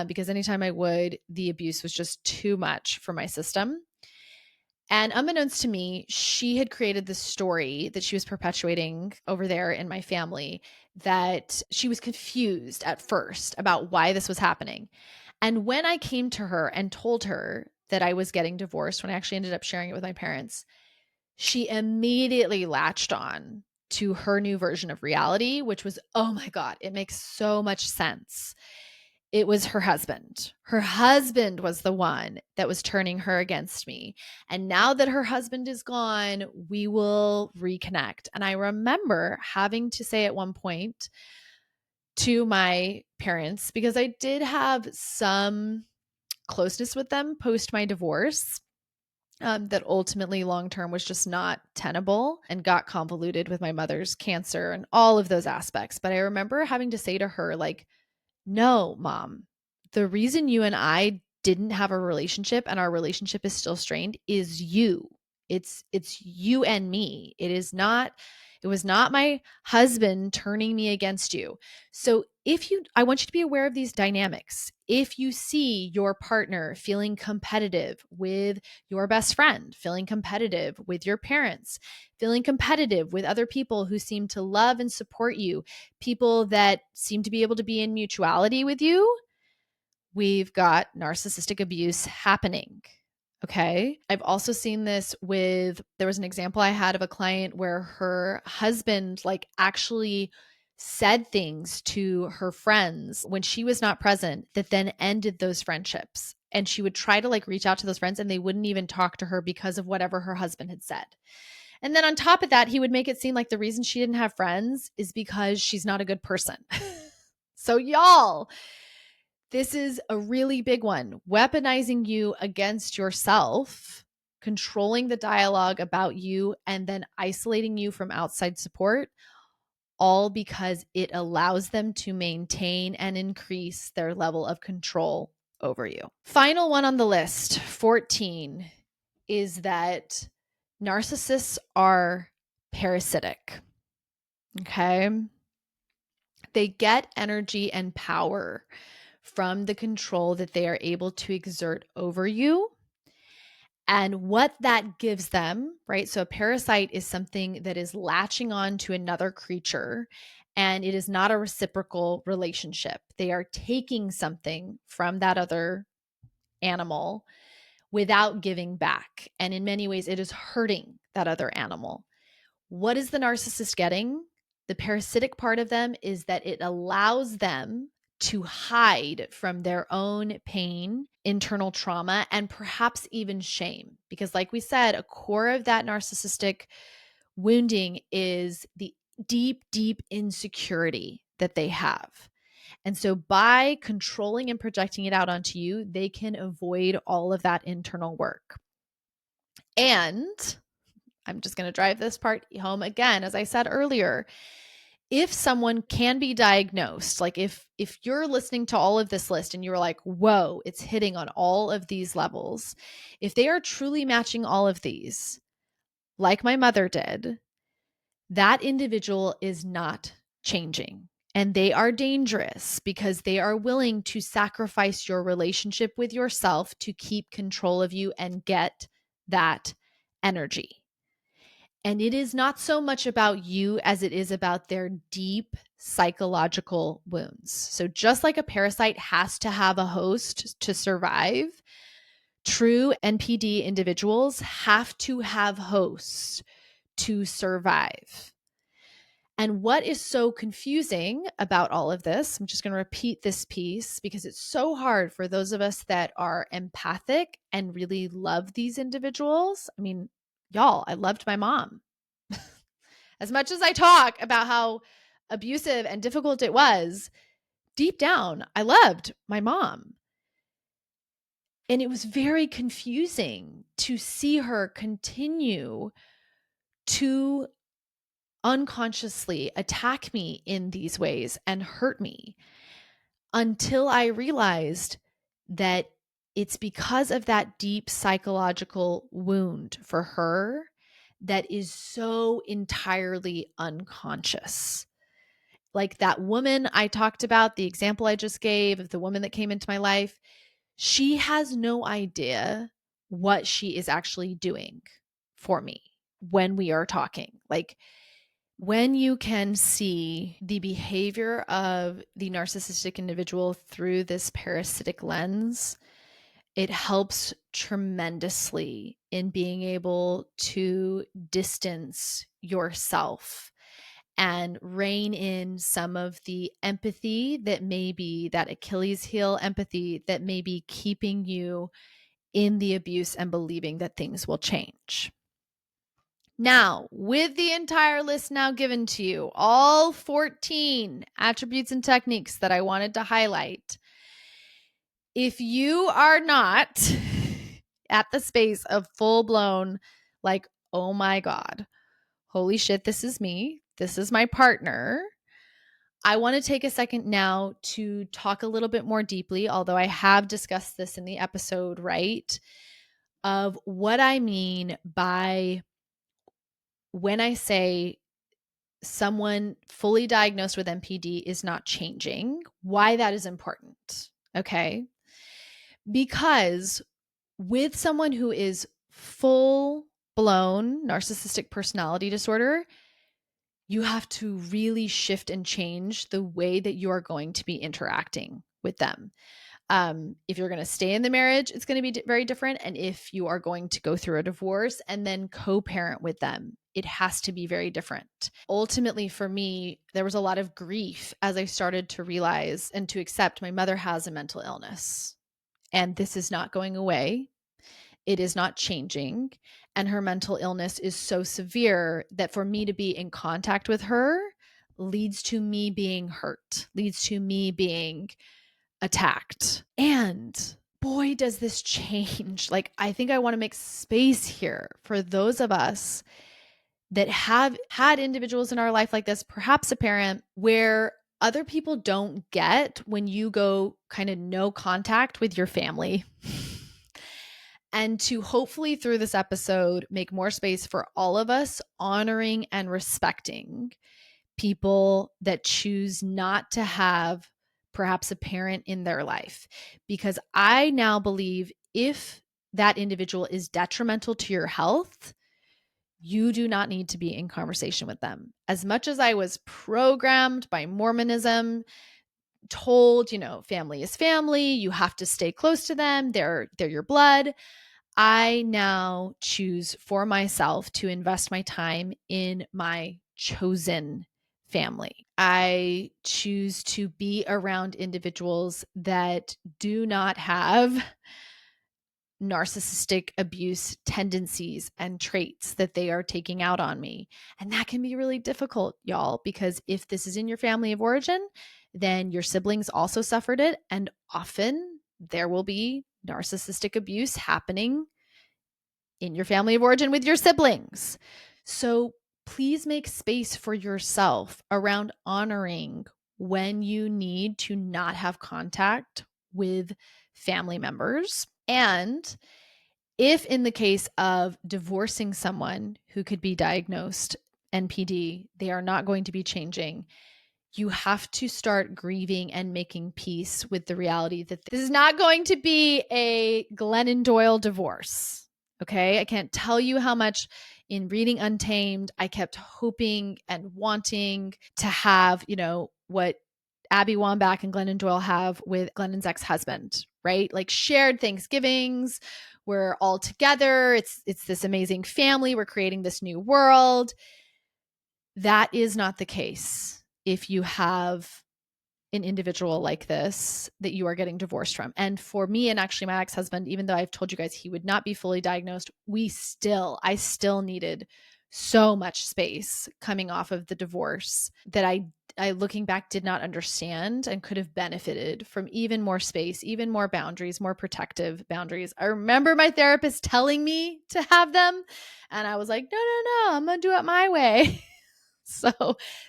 because anytime I would, the abuse was just too much for my system. And unbeknownst to me, she had created this story that she was perpetuating over there in my family, that she was confused at first about why this was happening. And when I came to her and told her that I was getting divorced, when I actually ended up sharing it with my parents, she immediately latched on to her new version of reality, which was, oh my God, it makes so much sense. It was her husband. Her husband was the one that was turning her against me. And now that her husband is gone, we will reconnect. And I remember having to say at one point to my parents, because I did have some closeness with them post my divorce, that ultimately long term was just not tenable and got convoluted with my mother's cancer and all of those aspects. But I remember having to say to her, like, no, mom, the reason you and I didn't have a relationship and our relationship is still strained is you. It's you and me. It was not my husband turning me against you. So I want you to be aware of these dynamics. If you see your partner feeling competitive with your best friend, feeling competitive with your parents, feeling competitive with other people who seem to love and support you, people that seem to be able to be in mutuality with you, we've got narcissistic abuse happening. Okay. I've also seen this there was an example I had of a client where her husband, like, actually said things to her friends when she was not present that then ended those friendships. And she would try to, like, reach out to those friends and they wouldn't even talk to her because of whatever her husband had said. And then on top of that, he would make it seem like the reason she didn't have friends is because she's not a good person. So, y'all, this is a really big one. Weaponizing you against yourself, controlling the dialogue about you, and then isolating you from outside support, all because it allows them to maintain and increase their level of control over you. Final one on the list, 14, is that narcissists are parasitic. Okay. They get energy and power from the control that they are able to exert over you and what that gives them, right? So a parasite is something that is latching on to another creature, and it is not a reciprocal relationship. They are taking something from that other animal without giving back. And in many ways, it is hurting that other animal. What is the narcissist getting? The parasitic part of them is that it allows them to hide from their own pain, internal trauma, and perhaps even shame. Because, like we said, a core of that narcissistic wounding is the deep, deep insecurity that they have. And so by controlling and projecting it out onto you, they can avoid all of that internal work. And I'm just going to drive this part home again. As I said earlier, if someone can be diagnosed, like if you're listening to all of this list and you're like, whoa, it's hitting on all of these levels, if they are truly matching all of these, like my mother did, that individual is not changing. And they are dangerous because they are willing to sacrifice your relationship with yourself to keep control of you and get that energy. And it is not so much about you as it is about their deep psychological wounds. So just like a parasite has to have a host to survive, true NPD individuals have to have hosts to survive. And what is so confusing about all of this, I'm just going to repeat this piece because it's so hard for those of us that are empathic and really love these individuals. I mean, y'all, I loved my mom. As much as I talk about how abusive and difficult it was, deep down, I loved my mom. And it was very confusing to see her continue to unconsciously attack me in these ways and hurt me until I realized that it's because of that deep psychological wound for her that is so entirely unconscious. Like that woman I talked about, the example I just gave of the woman that came into my life, she has no idea what she is actually doing for me when we are talking. Like, when you can see the behavior of the narcissistic individual through this parasitic lens, it helps tremendously in being able to distance yourself and rein in some of the empathy that may be that Achilles heel empathy that may be keeping you in the abuse and believing that things will change. Now, with the entire list now given to you, all 14 attributes and techniques that I wanted to highlight, if you are not at the space of full blown, like, oh my God, holy shit, this is me, this is my partner, I want to take a second now to talk a little bit more deeply, although I have discussed this in the episode, right? Of what I mean by when I say someone fully diagnosed with NPD is not changing, why that is important. Okay. Because with someone who is full blown narcissistic personality disorder, you have to really shift and change the way that you are going to be interacting with them. If you're going to stay in the marriage, it's going to be very different. And if you are going to go through a divorce and then co-parent with them, it has to be very different. Ultimately, for me, there was a lot of grief as I started to realize and to accept my mother has a mental illness. And this is not going away. It is not changing. And her mental illness is so severe that for me to be in contact with her leads to me being hurt, leads to me being attacked. And boy, does this change. Like, I think I want to make space here for those of us that have had individuals in our life like this, perhaps a parent, where other people don't get when you go kind of no contact with your family. And to hopefully through this episode, make more space for all of us honoring and respecting people that choose not to have perhaps a parent in their life. Because I now believe if that individual is detrimental to your health, you do not need to be in conversation with them. As much as I was programmed by Mormonism, told, family is family, you have to stay close to them, they're your blood, I now choose for myself to invest my time in my chosen family. I choose to be around individuals that do not have narcissistic abuse tendencies and traits that they are taking out on me. And that can be really difficult, y'all, because if this is in your family of origin, then your siblings also suffered it. And often there will be narcissistic abuse happening in your family of origin with your siblings. So please make space for yourself around honoring when you need to not have contact with family members. And if in the case of divorcing someone who could be diagnosed NPD, they are not going to be changing, you have to start grieving and making peace with the reality that this is not going to be a Glennon Doyle divorce. Okay. I can't tell you how much in reading Untamed, I kept hoping and wanting to have, what Abby Wambach and Glennon Doyle have with Glennon's ex-husband, right? Like shared Thanksgivings. We're all together. It's this amazing family. We're creating this new world. That is not the case if you have an individual like this that you are getting divorced from. And for me, and actually my ex-husband, even though I've told you guys he would not be fully diagnosed, I still needed so much space coming off of the divorce that I looking back did not understand and could have benefited from even more space, even more boundaries, more protective boundaries. I remember my therapist telling me to have them, and I was like, no, I'm going to do it my way. So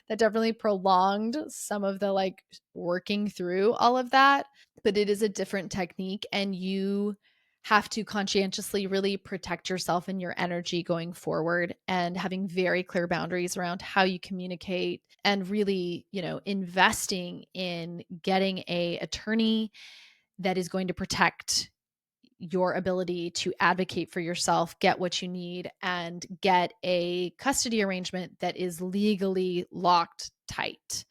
that definitely prolonged some of the working through all of that, but it is a different technique, and you have to conscientiously really protect yourself and your energy going forward, and having very clear boundaries around how you communicate, and really, investing in getting an attorney that is going to protect your ability to advocate for yourself, get what you need, and get a custody arrangement that is legally locked tight,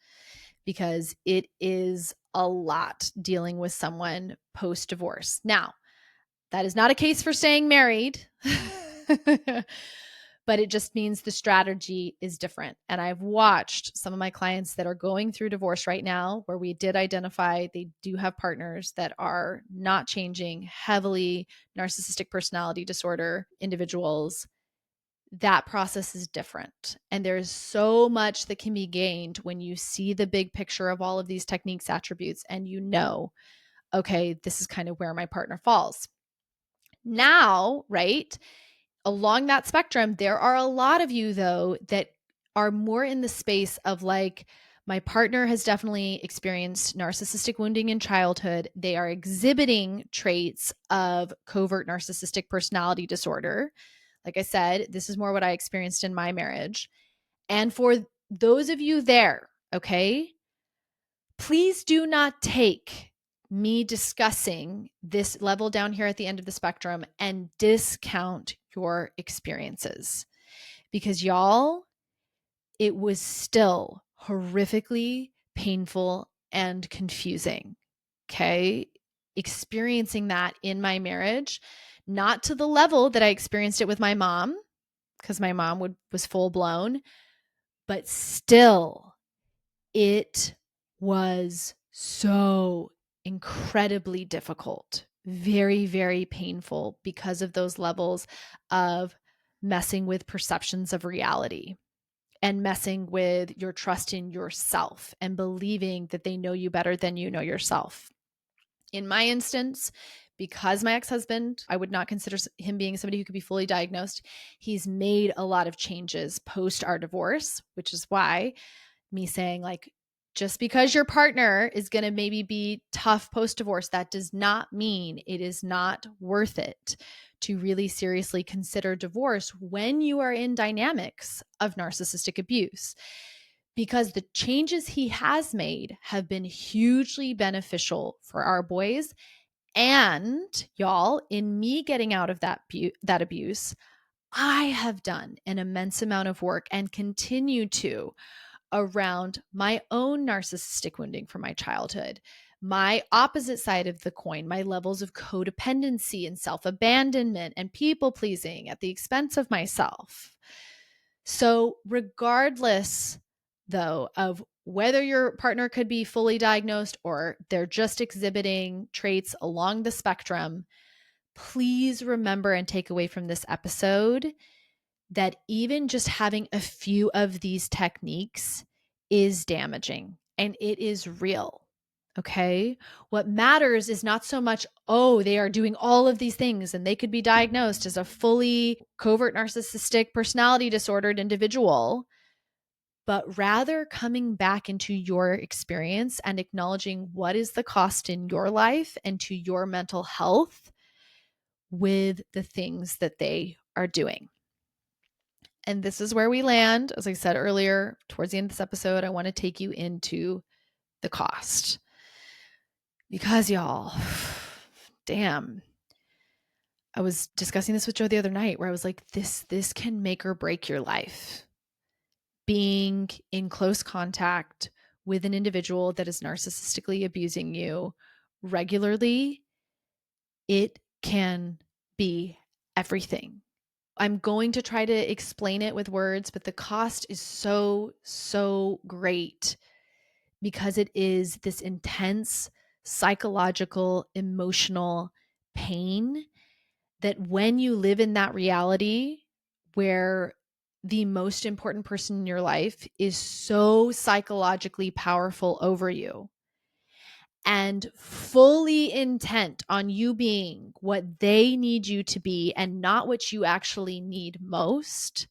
because it is a lot dealing with someone post-divorce. Now, that is not a case for staying married, but it just means the strategy is different. And I've watched some of my clients that are going through divorce right now, where we did identify they do have partners that are not changing, heavily narcissistic personality disorder individuals. That process is different. And there's so much that can be gained when you see the big picture of all of these techniques, attributes, and you know, okay, this is kind of where my partner falls. Now, right, along that spectrum, there are a lot of you, though, that are more in the space of like, my partner has definitely experienced narcissistic wounding in childhood. They are exhibiting traits of covert narcissistic personality disorder. Like I said, this is more what I experienced in my marriage. And for those of you there, okay, please do not take me discussing this level down here at the end of the spectrum and discount your experiences, because y'all, it was still horrifically painful and confusing. Okay. Experiencing that in my marriage, not to the level that I experienced it with my mom, because my mom was full blown, but still it was so incredibly difficult, very, very painful, because of those levels of messing with perceptions of reality and messing with your trust in yourself and believing that they know you better than you know yourself. In my instance, because my ex-husband, I would not consider him being somebody who could be fully diagnosed. He's made a lot of changes post our divorce, which is why me saying, like, just because your partner is going to maybe be tough post-divorce, that does not mean it is not worth it to really seriously consider divorce when you are in dynamics of narcissistic abuse, because the changes he has made have been hugely beneficial for our boys. And y'all, in me getting out of that abuse, I have done an immense amount of work and continue to around my own narcissistic wounding from my childhood, my opposite side of the coin, my levels of codependency and self-abandonment and people-pleasing at the expense of myself. So regardless, though, of whether your partner could be fully diagnosed or they're just exhibiting traits along the spectrum, please remember and take away from this episode that even just having a few of these techniques is damaging, and it is real. Okay. What matters is not so much, oh, they are doing all of these things and they could be diagnosed as a fully covert narcissistic personality disordered individual, but rather coming back into your experience and acknowledging what is the cost in your life and to your mental health with the things that they are doing. And this is where we land. As I said earlier, towards the end of this episode, I want to take you into the cost. Because y'all, damn, I was discussing this with Joe the other night, where I was like, this can make or break your life. Being in close contact with an individual that is narcissistically abusing you regularly, it can be everything. I'm going to try to explain it with words, but the cost is so, so great, because it is this intense psychological, emotional pain that when you live in that reality where the most important person in your life is so psychologically powerful over you and fully intent on you being what they need you to be and not what you actually need most.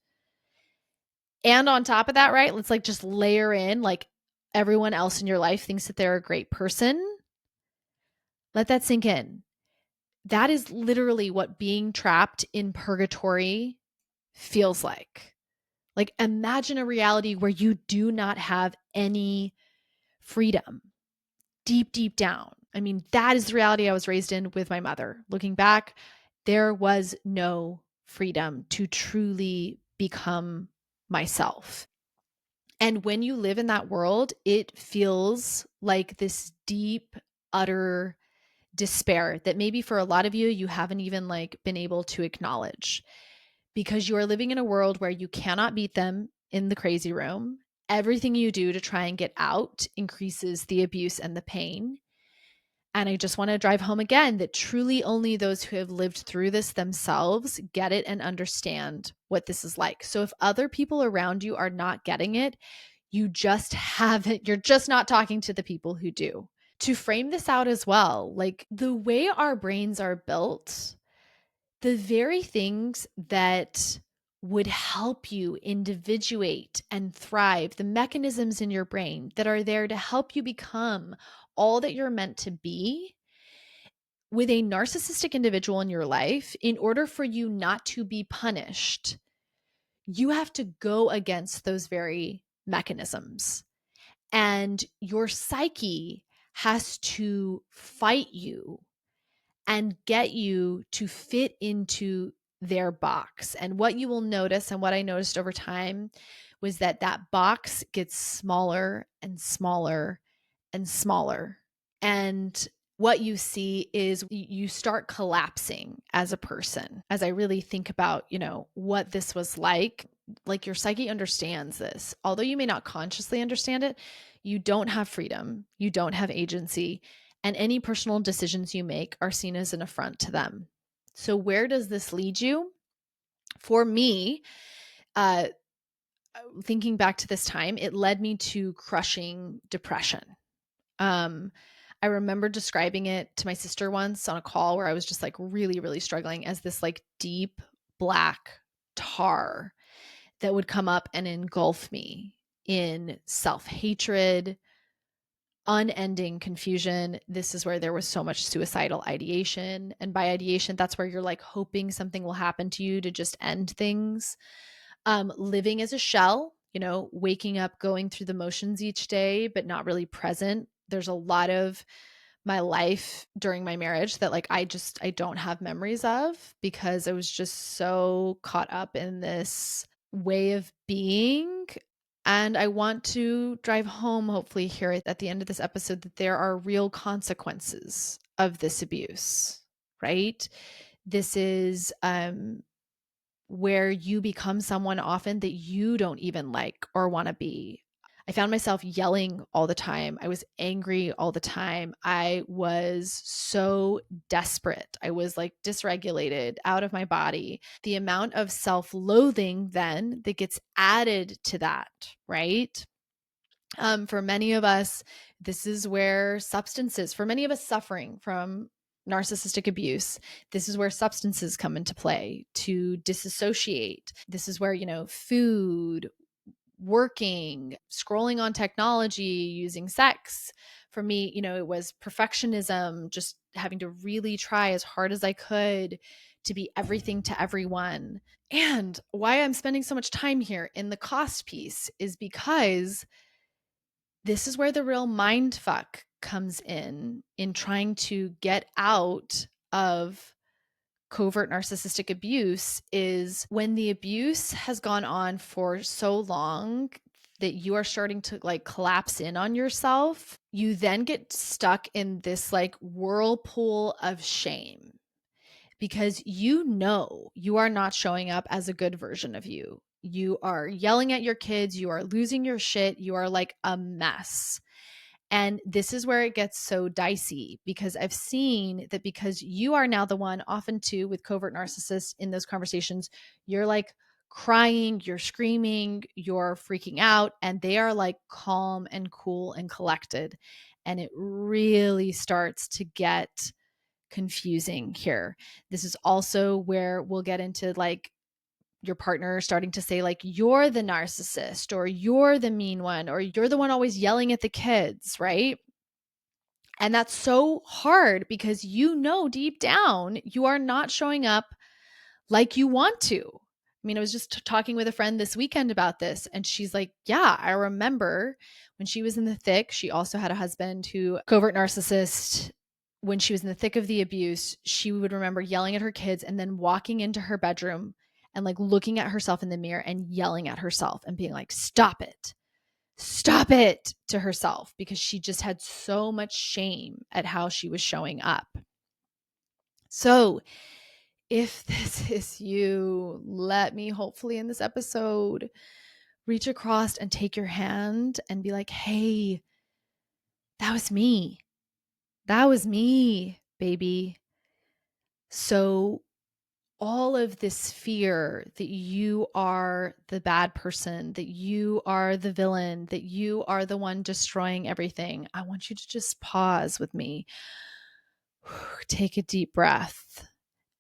And on top of that, right, let's like just layer in like everyone else in your life thinks that they're a great person. Let that sink in. That is literally what being trapped in purgatory feels like. Like, imagine a reality where you do not have any freedom deep, deep down. I mean, that is the reality I was raised in with my mother. Looking back, there was no freedom to truly become myself. And when you live in that world, it feels like this deep, utter despair that maybe for a lot of you, you haven't even like been able to acknowledge, because you are living in a world where you cannot beat them in the crazy room. Everything you do to try and get out increases the abuse and the pain. And I just want to drive home again that truly only those who have lived through this themselves get it and understand what this is like. So if other people around you are not getting it, you just haven't, you're just not talking to the people who do. To frame this out as well, like the way our brains are built, the very things that would help you individuate and thrive, the mechanisms in your brain that are there to help you become all that you're meant to be, with a narcissistic individual in your life, in order for you not to be punished, you have to go against those very mechanisms. And your psyche has to fight you and get you to fit into their box. And what you will notice, and what I noticed over time, was that that box gets smaller and smaller and smaller. And what you see is you start collapsing as a person. As I really think about, what this was like your psyche understands this. Although you may not consciously understand it, you don't have freedom, you don't have agency, and any personal decisions you make are seen as an affront to them. So where does this lead you? For me, thinking back to this time, it led me to crushing depression. I remember describing it to my sister once on a call where I was just like really, really struggling as this like deep black tar that would come up and engulf me in self-hatred, unending confusion. This is where there was so much suicidal ideation. And by ideation, that's where you're like hoping something will happen to you to just end things. Living as a shell, waking up, going through the motions each day, but not really present. There's a lot of my life during my marriage that like I don't have memories of, because I was just so caught up in this way of being. And I want to drive home, hopefully, here at the end of this episode, that there are real consequences of this abuse, right? This is where you become someone often that you don't even like or want to be. I found myself yelling all the time. I was angry all the time. I was so desperate. I was like dysregulated, out of my body. The amount of self-loathing then that gets added to that, right? For many of us, this is where substances, for many of us suffering from narcissistic abuse, this is where substances come into play to disassociate. This is where, food, working, scrolling on technology, using sex. For me, it was perfectionism, just having to really try as hard as I could to be everything to everyone. And why I'm spending so much time here in the cost piece is because this is where the real mind fuck comes in trying to get out of covert narcissistic abuse, is when the abuse has gone on for so long that you are starting to like collapse in on yourself. You then get stuck in this like whirlpool of shame, because you are not showing up as a good version of you. You are yelling at your kids, you are losing your shit, you are like a mess. And this is where it gets so dicey, because I've seen that because you are now the one, often too, with covert narcissists in those conversations, you're like crying, you're screaming, you're freaking out, and they are like calm and cool and collected. And it really starts to get confusing here. This is also where we'll get into like your partner starting to say like, you're the narcissist, or you're the mean one, or you're the one always yelling at the kids, right? And that's so hard, because deep down you are not showing up like you want to. I mean, I was just talking with a friend this weekend about this, and she's like, yeah, I remember when she was in the thick, she also had a husband who covert narcissist, when she was in the thick of the abuse, she would remember yelling at her kids and then walking into her bedroom and like looking at herself in the mirror and yelling at herself and being like, stop it to herself, because she just had so much shame at how she was showing up. So if this is you, let me hopefully in this episode reach across and take your hand and be like, hey, that was me. That was me, baby. So all of this fear that you are the bad person, that you are the villain, that you are the one destroying everything, I want you to just pause with me. Take a deep breath.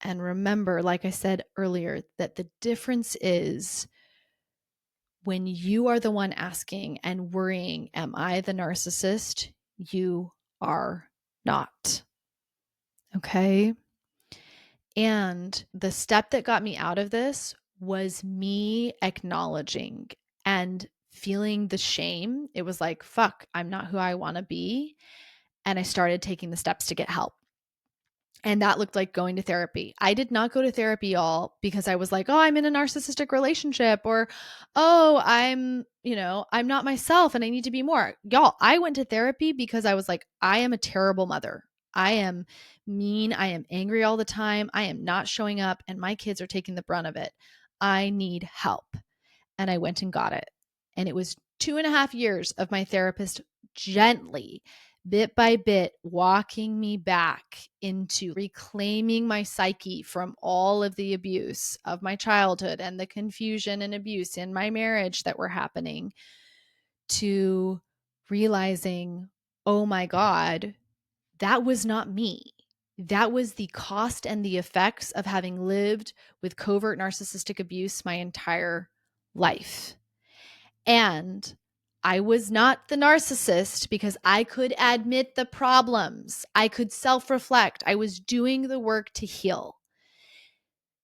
And remember, like I said earlier, that the difference is when you are the one asking and worrying, am I the narcissist? You are not. Okay? And the step that got me out of this was me acknowledging and feeling the shame. It was like, fuck, I'm not who I want to be. And I started taking the steps to get help. And that looked like going to therapy. I did not go to therapy, y'all, because I was like, oh, I'm in a narcissistic relationship, or, oh, I'm not myself and I need to be more. Y'all, I went to therapy because I was like, I am a terrible mother. I am mean. I am angry all the time. I am not showing up and my kids are taking the brunt of it. I need help. And I went and got it. And it was 2.5 years of my therapist gently, bit by bit, walking me back into reclaiming my psyche from all of the abuse of my childhood and the confusion and abuse in my marriage that were happening, to realizing, oh my God, that was not me. That was the cost and the effects of having lived with covert narcissistic abuse my entire life. And I was not the narcissist because I could admit the problems. I could self-reflect. I was doing the work to heal.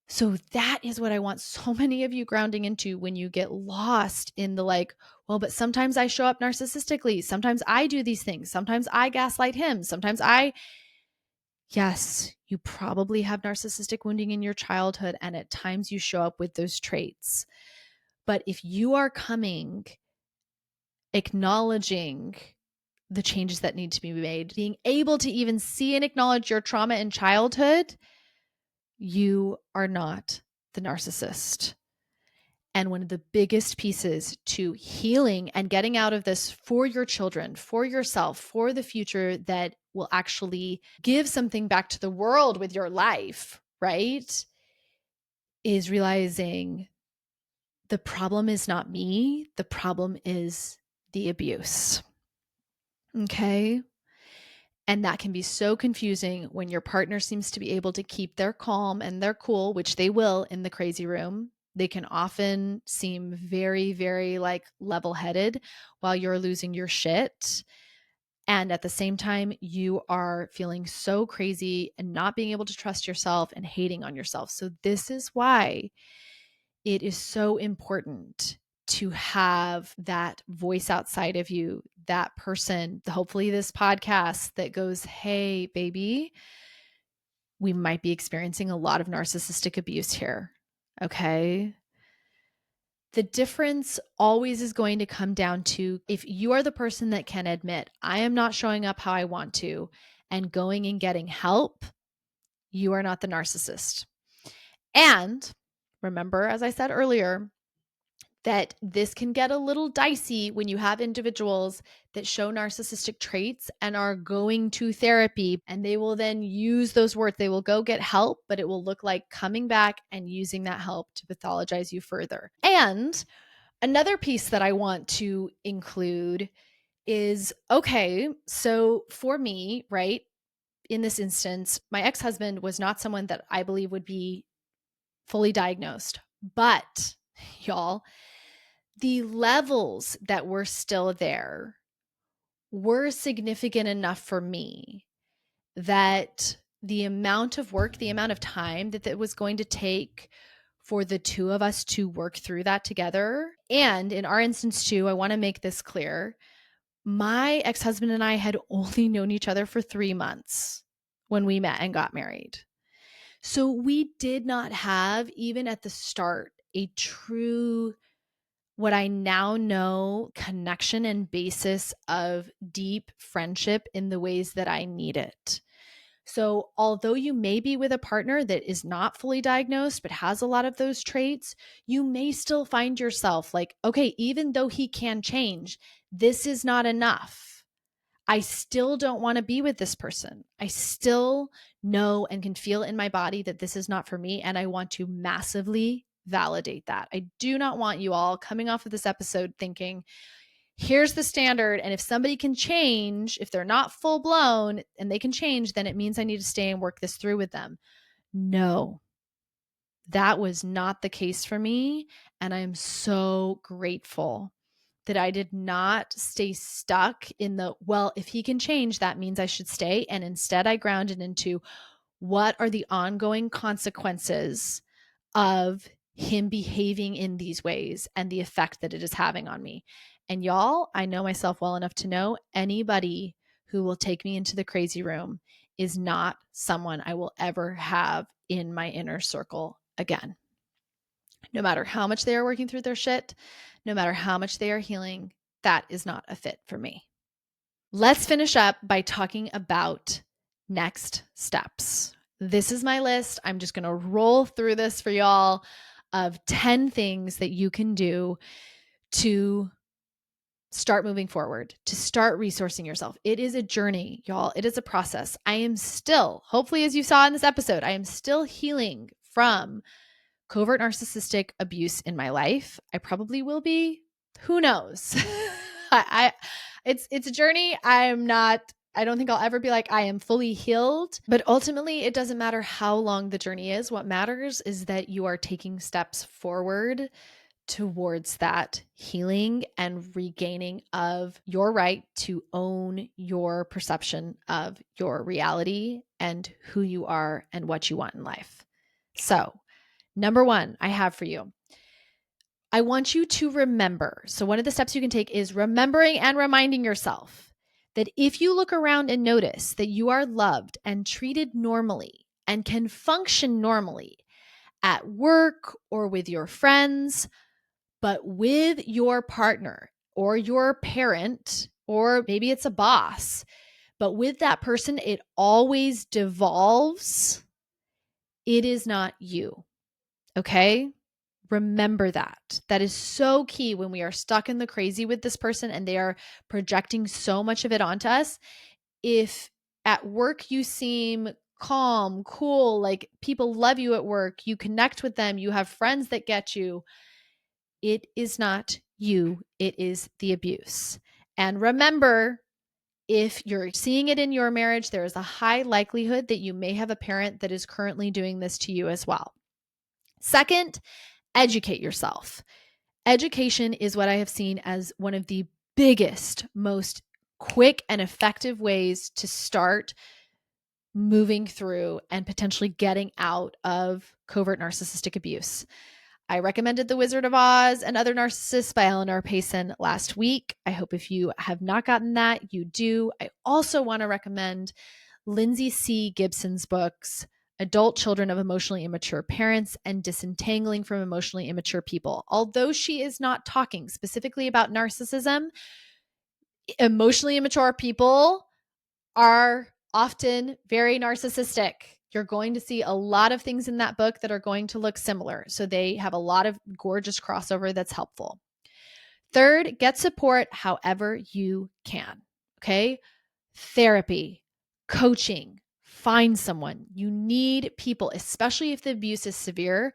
So that is what I want so many of you grounding into when you get lost in the like, well, but sometimes I show up narcissistically. Sometimes I do these things. Sometimes I gaslight him. Yes, you probably have narcissistic wounding in your childhood, and at times you show up with those traits. But if you are coming, acknowledging the changes that need to be made, being able to even see and acknowledge your trauma in childhood, you are not the narcissist. And one of the biggest pieces to healing and getting out of this for your children, for yourself, for the future that will actually give something back to the world with your life, right, is realizing the problem is not me. The problem is the abuse. Okay. And that can be so confusing when your partner seems to be able to keep their calm and their cool, which they will in the crazy room. They can often seem very, very like level-headed while you're losing your shit. And at the same time, you are feeling so crazy and not being able to trust yourself and hating on yourself. So this is why it is so important to have that voice outside of you, that person, hopefully this podcast that goes, hey, baby, we might be experiencing a lot of narcissistic abuse here. Okay. The difference always is going to come down to if you are the person that can admit, I am not showing up how I want to, and going and getting help, you are not the narcissist. And remember, as I said earlier, that this can get a little dicey when you have individuals that show narcissistic traits and are going to therapy, and they will then use those words. They will go get help, but it will look like coming back and using that help to pathologize you further. And another piece that I want to include is, okay, so for me, right, in this instance, my ex-husband was not someone that I believe would be fully diagnosed, but y'all, the levels that were still there were significant enough for me that the amount of work, the amount of time that it was going to take for the two of us to work through that together. And in our instance too, I want to make this clear. My ex-husband and I had only known each other for 3 months. when we met and got married. So we did not have, even at the start, a true, what I now know, connection and basis of deep friendship in the ways that I need it. So although you may be with a partner that is not fully diagnosed, but has a lot of those traits, you may still find yourself like, okay, even though he can change, this is not enough. I still don't want to be with this person. I still know and can feel in my body that this is not for me. And I want to massively validate that. I do not want you all coming off of this episode thinking, here's the standard. And if somebody can change, if they're not full blown and they can change, then it means I need to stay and work this through with them. No, that was not the case for me. And I'm so grateful that I did not stay stuck in the, well, if he can change, that means I should stay. And instead, I grounded into what are the ongoing consequences of him behaving in these ways and the effect that it is having on me. And y'all, I know myself well enough to know anybody who will take me into the crazy room is not someone I will ever have in my inner circle again. No matter how much they are working through their shit, no matter how much they are healing, that is not a fit for me. Let's finish up by talking about next steps. This is my list. I'm just going to roll through this for y'all of 10 things that you can do to start moving forward, to start resourcing yourself. It is a journey, y'all. It is a process. I am still, hopefully, as you saw in this episode, I am still healing from covert narcissistic abuse in my life. I probably will be. Who knows? It's a journey. I don't think I'll ever be like, I am fully healed, but ultimately it doesn't matter how long the journey is. What matters is that you are taking steps forward towards that healing and regaining of your right to own your perception of your reality and who you are and what you want in life. So, number one, I have for you. I want you to remember. So one of the steps you can take is remembering and reminding yourself that if you look around and notice that you are loved and treated normally and can function normally at work or with your friends, but with your partner or your parent, or maybe it's a boss, but with that person, it always devolves. It is not you. Okay? Remember that. That is so key when we are stuck in the crazy with this person and they are projecting so much of it onto us. If at work you seem calm, cool, like people love you at work, you connect with them, you have friends that get you, it is not you, it is the abuse. And remember, if you're seeing it in your marriage, there is a high likelihood that you may have a parent that is currently doing this to you as well. Second, educate yourself. Education is what I have seen as one of the biggest, most quick and effective ways to start moving through and potentially getting out of covert narcissistic abuse. I recommended The Wizard of Oz and Other Narcissists by Eleanor Payson last week. I hope if you have not gotten that, you do. I also want to recommend Lindsay C. Gibson's books, Adult Children of Emotionally Immature Parents and Disentangling from Emotionally Immature People. Although she is not talking specifically about narcissism, emotionally immature people are often very narcissistic. You're going to see a lot of things in that book that are going to look similar. So they have a lot of gorgeous crossover that's helpful. Third, get support however you can. Okay? Therapy, coaching, find someone. You need people, especially if the abuse is severe.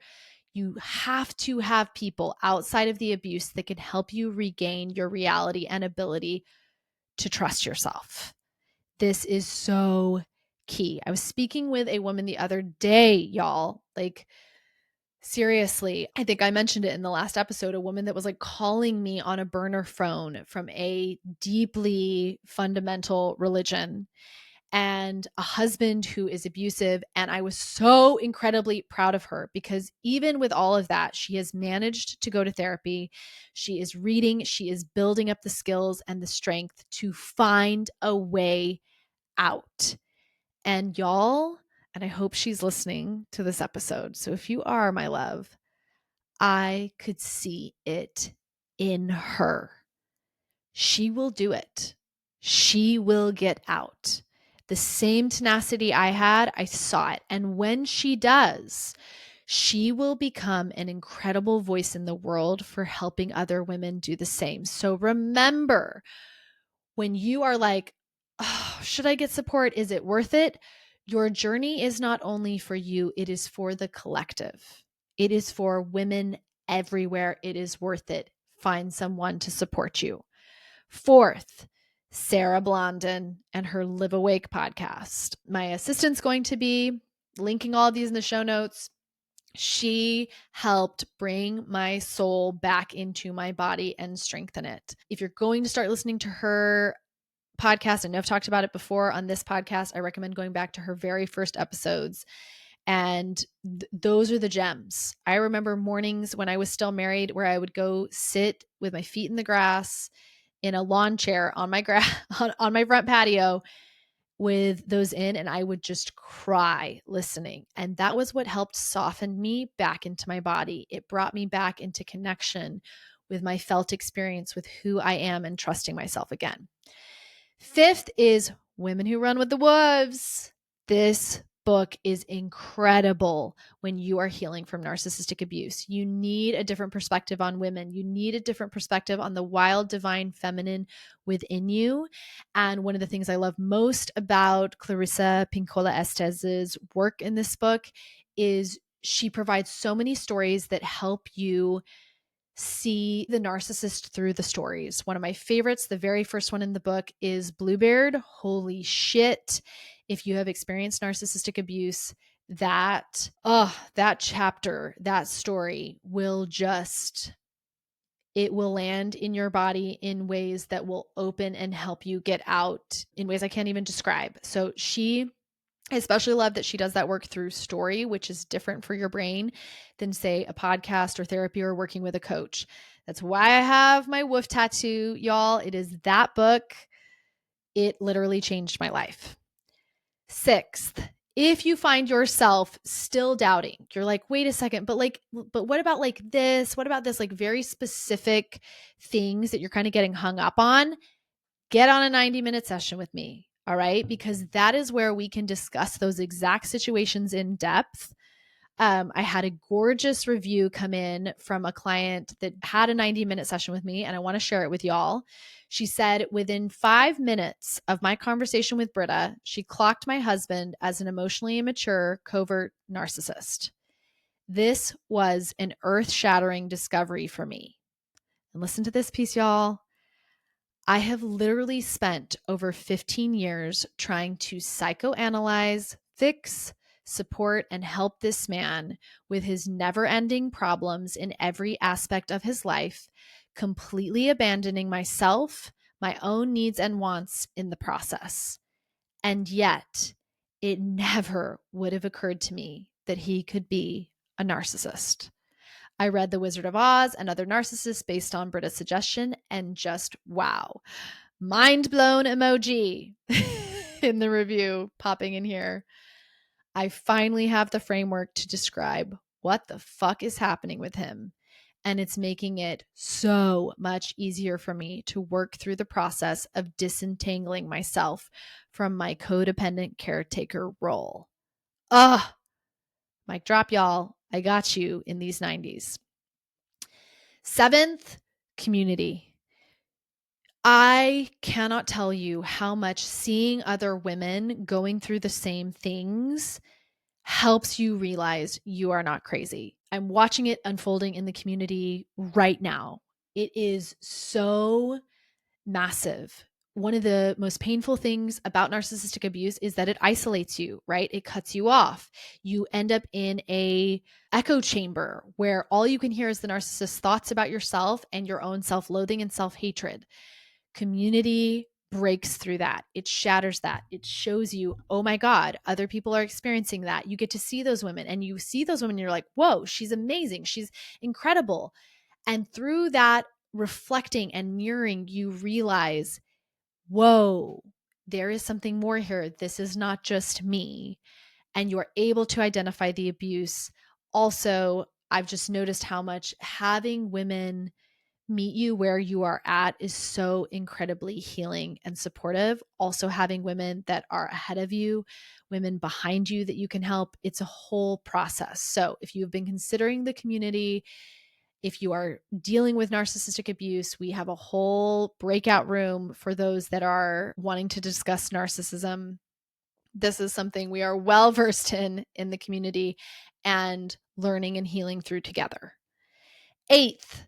You have to have people outside of the abuse that can help you regain your reality and ability to trust yourself. This is so key. I was speaking with a woman the other day, y'all. Like, seriously, I think I mentioned it in the last episode, a woman that was like calling me on a burner phone from a deeply fundamental religion and a husband who is abusive. And I was so incredibly proud of her because even with all of that, she has managed to go to therapy. She is reading, she is building up the skills and the strength to find a way out. And y'all, and I hope she's listening to this episode. So if you are, my love, I could see it in her. She will do it. She will get out. The same tenacity I had, I saw it. And when she does, she will become an incredible voice in the world for helping other women do the same. So remember, when you are like, oh, should I get support? Is it worth it? Your journey is not only for you, it is for the collective. It is for women everywhere. It is worth it. Find someone to support you. Fourth, Sarah Blondin and her Live Awake podcast. My assistant's going to be linking all of these in the show notes. She helped bring my soul back into my body and strengthen it. If you're going to start listening to her podcast, I know I've talked about it before on this podcast, I recommend going back to her very first episodes. And those are the gems. I remember mornings when I was still married where I would go sit with my feet in the grass in a lawn chair on my on my front patio with those in, and I would just cry listening. And that was what helped soften me back into my body. It brought me back into connection with my felt experience with who I am and trusting myself again. Fifth is Women Who Run with the Wolves. This book is incredible when you are healing from narcissistic abuse. You need a different perspective on women. You need a different perspective on the wild, divine feminine within you. And one of the things I love most about Clarissa Pinkola Estes's work in this book is she provides so many stories that help you see the narcissist through the stories. One of my favorites, the very first one in the book, is Bluebeard. Holy shit. If you have experienced narcissistic abuse, that chapter, that story will just, it will land in your body in ways that will open and help you get out in ways I can't even describe. So I especially love that she does that work through story, which is different for your brain than, say, a podcast or therapy or working with a coach. That's why I have my wolf tattoo, y'all. It is that book. It literally changed my life. Sixth, if you find yourself still doubting, you're like, wait a second, but what about like this? What about this? Like very specific things that you're kind of getting hung up on, get on a 90-minute session with me. All right. Because that is where we can discuss those exact situations in depth. I had a gorgeous review come in from a client that had a 90-minute session with me, and I want to share it with y'all. She said, within 5 minutes of my conversation with Britta, she clocked my husband as an emotionally immature, covert narcissist. This was an earth-shattering discovery for me. And listen to this piece, y'all. I have literally spent over 15 years trying to psychoanalyze, fix, support, and help this man with his never-ending problems in every aspect of his life, completely abandoning myself, my own needs and wants in the process. And yet, it never would have occurred to me that he could be a narcissist. I read The Wizard of Oz and Other Narcissists based on Britta's suggestion, and just wow. Mind blown emoji in the review popping in here. I finally have the framework to describe what the fuck is happening with him. And it's making it so much easier for me to work through the process of disentangling myself from my codependent caretaker role. Mic drop, y'all. I got you in these 90s. Seventh, community. I cannot tell you how much seeing other women going through the same things helps you realize you are not crazy. I'm watching it unfolding in the community right now. It is so massive. One of the most painful things about narcissistic abuse is that it isolates you, right? It cuts you off. You end up in a echo chamber where all you can hear is the narcissist's thoughts about yourself and your own self-loathing and self-hatred. Community breaks through that. It shatters that. It shows you, oh my God, other people are experiencing that. You get to see those women, and you see those women and you're like, whoa, she's amazing. She's incredible. And through that reflecting and mirroring, you realize, whoa, there is something more here. This is not just me. And you're able to identify the abuse. Also, I've just noticed how much having women meet you where you are at is so incredibly healing and supportive. Also, having women that are ahead of you, women behind you that you can help, it's a whole process. So, if you've been considering the community, if you are dealing with narcissistic abuse, we have a whole breakout room for those that are wanting to discuss narcissism. This is something we are well versed in the community and learning and healing through together. Eighth,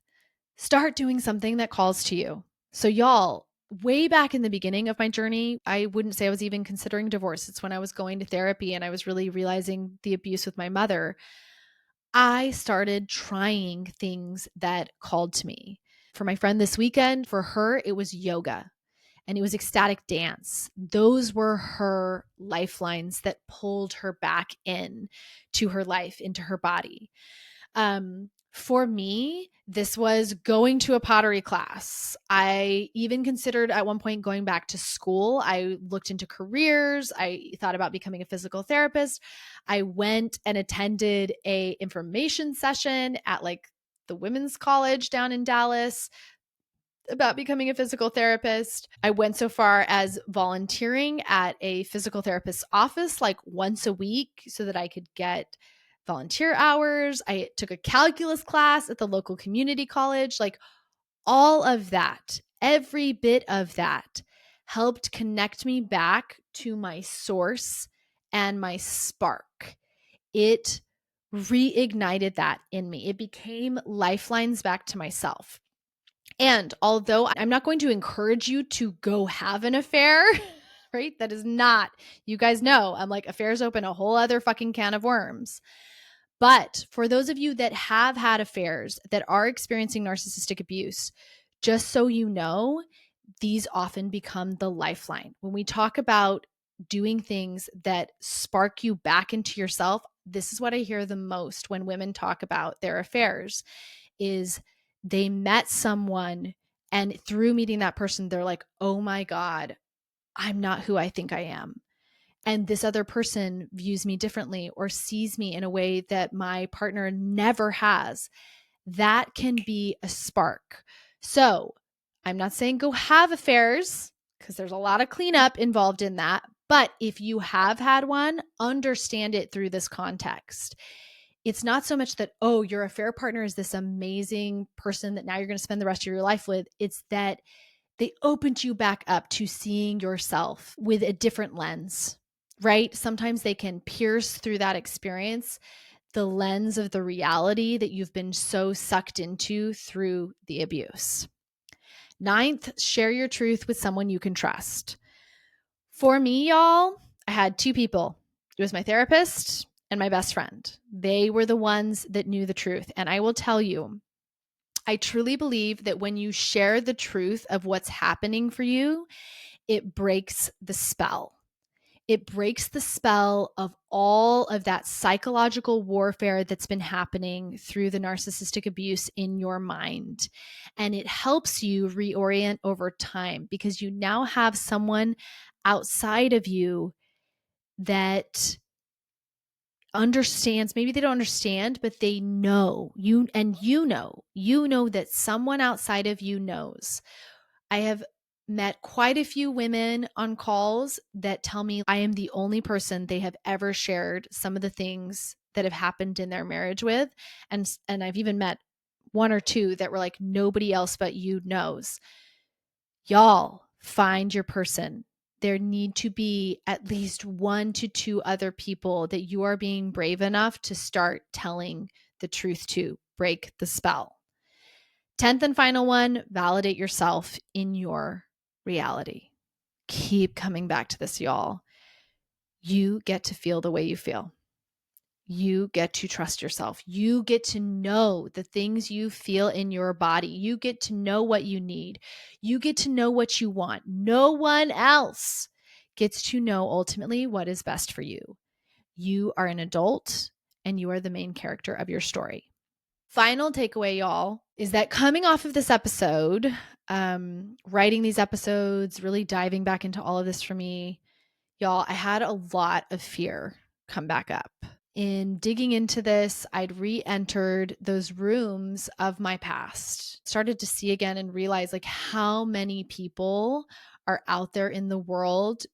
start doing something that calls to you. So, y'all, way back in the beginning of my journey, I wouldn't say I was even considering divorce. It's when I was going to therapy and I was really realizing the abuse with my mother. I started trying things that called to me. For my friend this weekend, for her, it was yoga and it was ecstatic dance. Those were her lifelines that pulled her back in to her life, into her body. For me, this was going to a pottery class. I even considered at one point going back to school. I looked into careers. I thought about becoming a physical therapist. I went and attended a information session at like the women's college down in Dallas about becoming a physical therapist. I went so far as volunteering at a physical therapist's office like once a week so that I could get volunteer hours. I took a calculus class at the local community college. Like all of that, every bit of that helped connect me back to my source and my spark. It reignited that in me. It became lifelines back to myself. And although I'm not going to encourage you to go have an affair, right? That is not, you guys know, I'm like, affairs open a whole other fucking can of worms. But for those of you that have had affairs, that are experiencing narcissistic abuse, just so you know, these often become the lifeline. When we talk about doing things that spark you back into yourself, this is what I hear the most when women talk about their affairs is they met someone and through meeting that person, they're like, oh my God, I'm not who I think I am. And this other person views me differently or sees me in a way that my partner never has. That can be a spark. So I'm not saying go have affairs because there's a lot of cleanup involved in that. But if you have had one, understand it through this context. It's not so much that, oh, your affair partner is this amazing person that now you're going to spend the rest of your life with. It's that they opened you back up to seeing yourself with a different lens, right? Sometimes they can pierce through that experience the lens of the reality that you've been so sucked into through the abuse. Ninth, share your truth with someone you can trust. For me, y'all, I had two people. It was my therapist and my best friend. They were the ones that knew the truth. And I will tell you, I truly believe that when you share the truth of what's happening for you, it breaks the spell. It breaks the spell of all of that psychological warfare that's been happening through the narcissistic abuse in your mind. And it helps you reorient over time because you now have someone outside of you that understands. Maybe they don't understand, but they know you, and you know that someone outside of you knows. I have met quite a few women on calls that tell me I am the only person they have ever shared some of the things that have happened in their marriage with. And I've even met one or two that were like, nobody else but you knows. Y'all, find your person. There need to be at least 1 to 2 other people that you are being brave enough to start telling the truth to. Break the spell. 10th and final one, validate yourself in your reality. Keep coming back to this, y'all. You get to feel the way you feel. You get to trust yourself. You get to know the things you feel in your body. You get to know what you need. You get to know what you want. No one else gets to know ultimately what is best for you. You are an adult and you are the main character of your story. Final takeaway, y'all, is that coming off of this episode, writing these episodes, really diving back into all of this for me, y'all, I had a lot of fear come back up. In digging into this, I'd re-entered those rooms of my past, started to see again and realize like how many people are out there in the world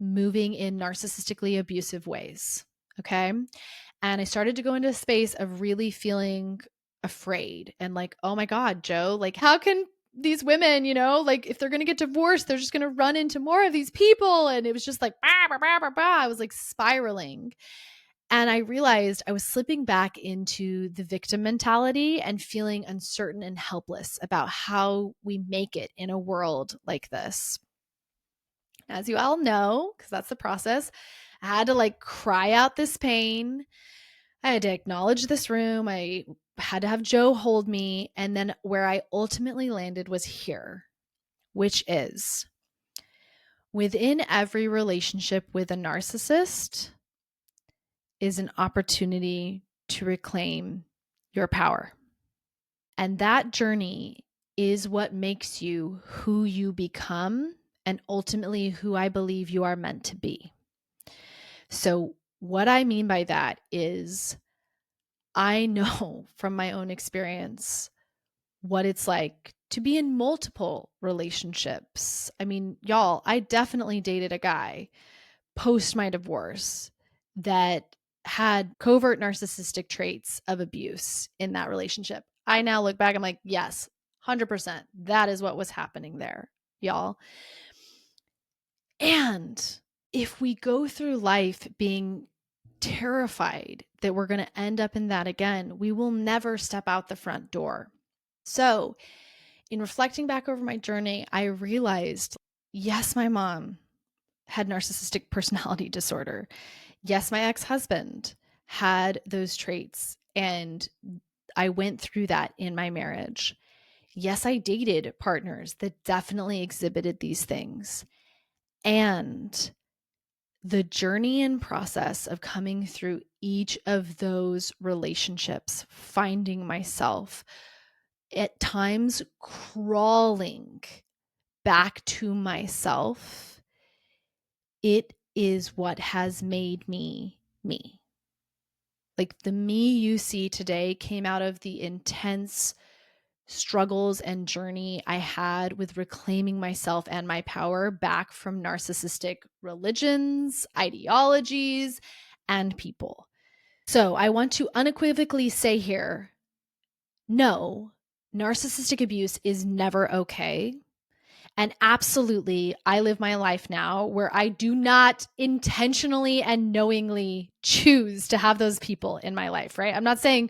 moving in narcissistically abusive ways. Okay. And I started to go into a space of really feeling afraid and like, oh my God, Joe, like, how can these women, like if they're going to get divorced, they're just going to run into more of these people. And it was just like, bah, bah, bah, bah, bah. I was like spiraling. And I realized I was slipping back into the victim mentality and feeling uncertain and helpless about how we make it in a world like this. As you all know, because that's the process, I had to like cry out this pain. I had to acknowledge this room. I had to have Joe hold me. And then where I ultimately landed was here, which is within every relationship with a narcissist is an opportunity to reclaim your power. And that journey is what makes you who you become and ultimately who I believe you are meant to be. So, what I mean by that is I know from my own experience what it's like to be in multiple relationships. I mean, y'all, I definitely dated a guy post my divorce that had covert narcissistic traits of abuse in that relationship. I now look back, I'm like, yes, 100%. That is what was happening there, y'all. And if we go through life being terrified that we're going to end up in that again, we will never step out the front door. So, in reflecting back over my journey, I realized, yes, my mom had narcissistic personality disorder. Yes, my ex-husband had those traits, and I went through that in my marriage. Yes, I dated partners that definitely exhibited these things. And the journey and process of coming through each of those relationships, finding myself at times crawling back to myself, it is what has made me me. Like the me you see today came out of the intense struggles and journey I had with reclaiming myself and my power back from narcissistic religions, ideologies, and people. So I want to unequivocally say here, no, narcissistic abuse is never okay. And absolutely, I live my life now where I do not intentionally and knowingly choose to have those people in my life, right? I'm not saying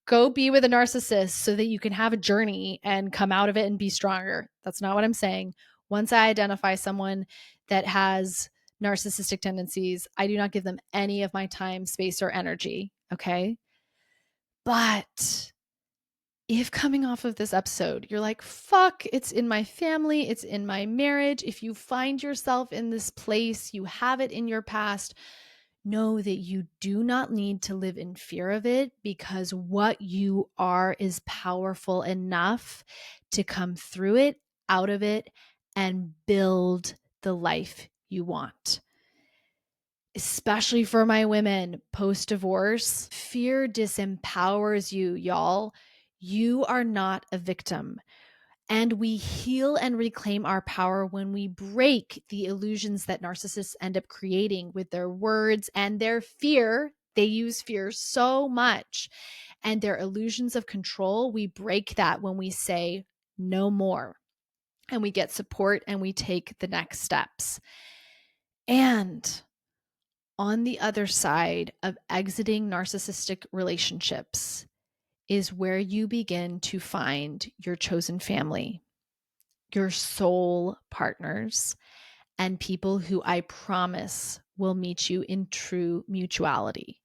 go be with a narcissist so that you can have a journey and come out of it and be stronger. That's not what I'm saying. Once I identify someone that has narcissistic tendencies, I do not give them any of my time, space, or energy, okay? But if coming off of this episode, you're like, fuck, it's in my family, it's in my marriage. If you find yourself in this place, you have it in your past, know that you do not need to live in fear of it because what you are is powerful enough to come through it, out of it, and build the life you want. Especially for my women post-divorce, fear disempowers you, y'all. You are not a victim. And we heal and reclaim our power when we break the illusions that narcissists end up creating with their words and their fear. They use fear so much. And their illusions of control, we break that when we say no more. And we get support and we take the next steps. And on the other side of exiting narcissistic relationships is where you begin to find your chosen family, your soul partners, and people who I promise will meet you in true mutuality.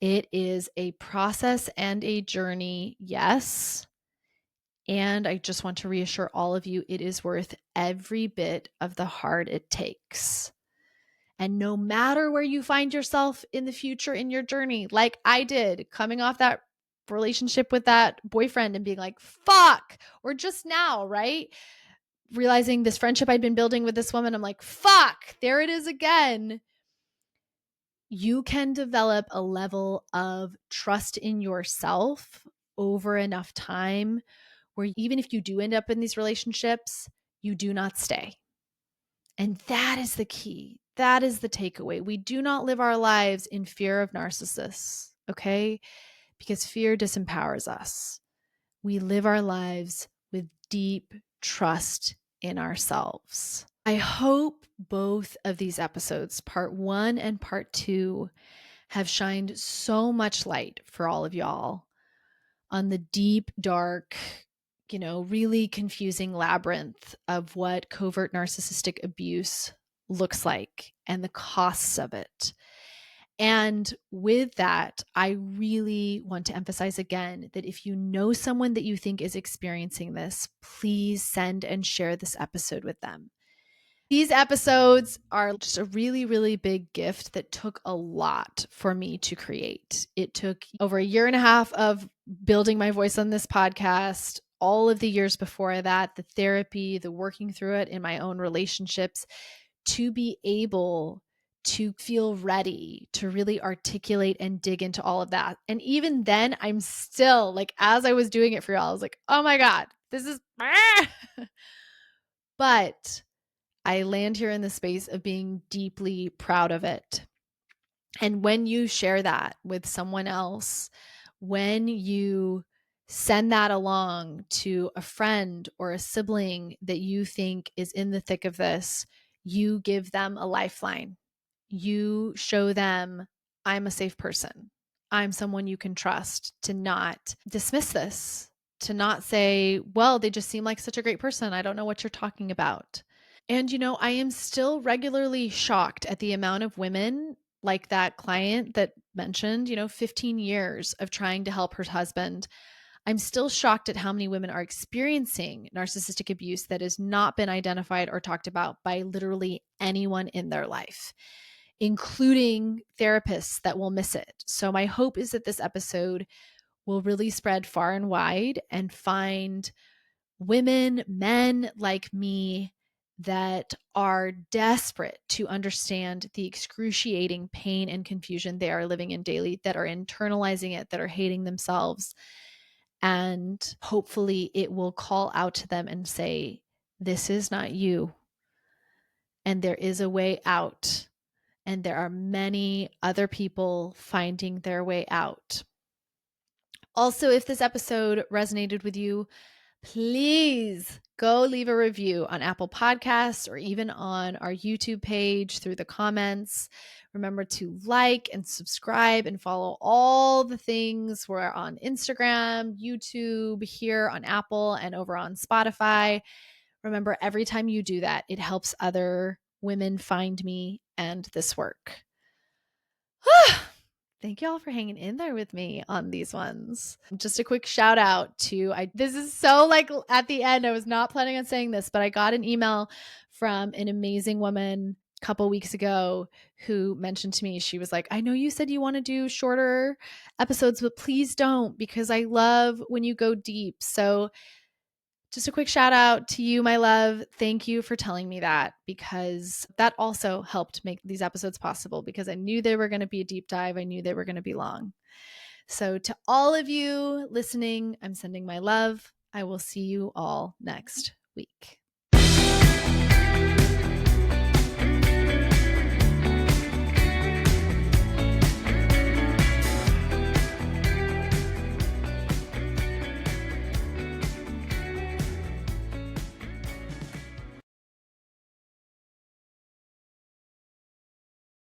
It is a process and a journey, yes. And I just want to reassure all of you, it is worth every bit of the heart it takes. And no matter where you find yourself in the future in your journey, like I did, coming off that relationship with that boyfriend and being like, fuck, or just now, right? Realizing this friendship I'd been building with this woman, I'm like, fuck, there it is again. You can develop a level of trust in yourself over enough time where even if you do end up in these relationships, you do not stay. And that is the key. That is the takeaway. We do not live our lives in fear of narcissists, okay? Because fear disempowers us. We live our lives with deep trust in ourselves. I hope both of these episodes, part 1 and part 2, have shined so much light for all of y'all on the deep, dark, really confusing labyrinth of what covert narcissistic abuse looks like and the costs of it. And with that, I really want to emphasize again that if you know someone that you think is experiencing this, please send and share this episode with them. These episodes are just a really, really big gift that took a lot for me to create. It took over 1.5 years of building my voice on this podcast, all of the years before that, the therapy, the working through it in my own relationships, to be able to feel ready to really articulate and dig into all of that. And even then, I'm still like, as I was doing it for y'all, I was like, oh my God, this is, but I land here in the space of being deeply proud of it. And when you share that with someone else, when you send that along to a friend or a sibling that you think is in the thick of this, you give them a lifeline. You show them, I'm a safe person. I'm someone you can trust, to not dismiss this, to not say, well, they just seem like such a great person. I don't know what you're talking about. And, I am still regularly shocked at the amount of women like that client that mentioned, 15 years of trying to help her husband. I'm still shocked at how many women are experiencing narcissistic abuse that has not been identified or talked about by literally anyone in their life, including therapists that will miss it. So my hope is that this episode will really spread far and wide and find women, men like me that are desperate to understand the excruciating pain and confusion they are living in daily, that are internalizing it, that are hating themselves. And hopefully it will call out to them and say, this is not you. And there is a way out. And there are many other people finding their way out. Also, if this episode resonated with you, please go leave a review on Apple Podcasts or even on our YouTube page through the comments. Remember to like and subscribe and follow all the things. We're on Instagram, YouTube, here on Apple, and over on Spotify. Remember, every time you do that, it helps other women find me and this work. Thank y'all for hanging in there with me on these ones. Just a quick shout out to, this is so like at the end, I was not planning on saying this, but I got an email from an amazing woman a couple weeks ago who mentioned to me, she was like, I know you said you want to do shorter episodes, but please don't, because I love when you go deep. So just a quick shout out to you, my love. Thank you for telling me that, because that also helped make these episodes possible, because I knew they were going to be a deep dive. I knew they were going to be long. So to all of you listening, I'm sending my love. I will see you all next week.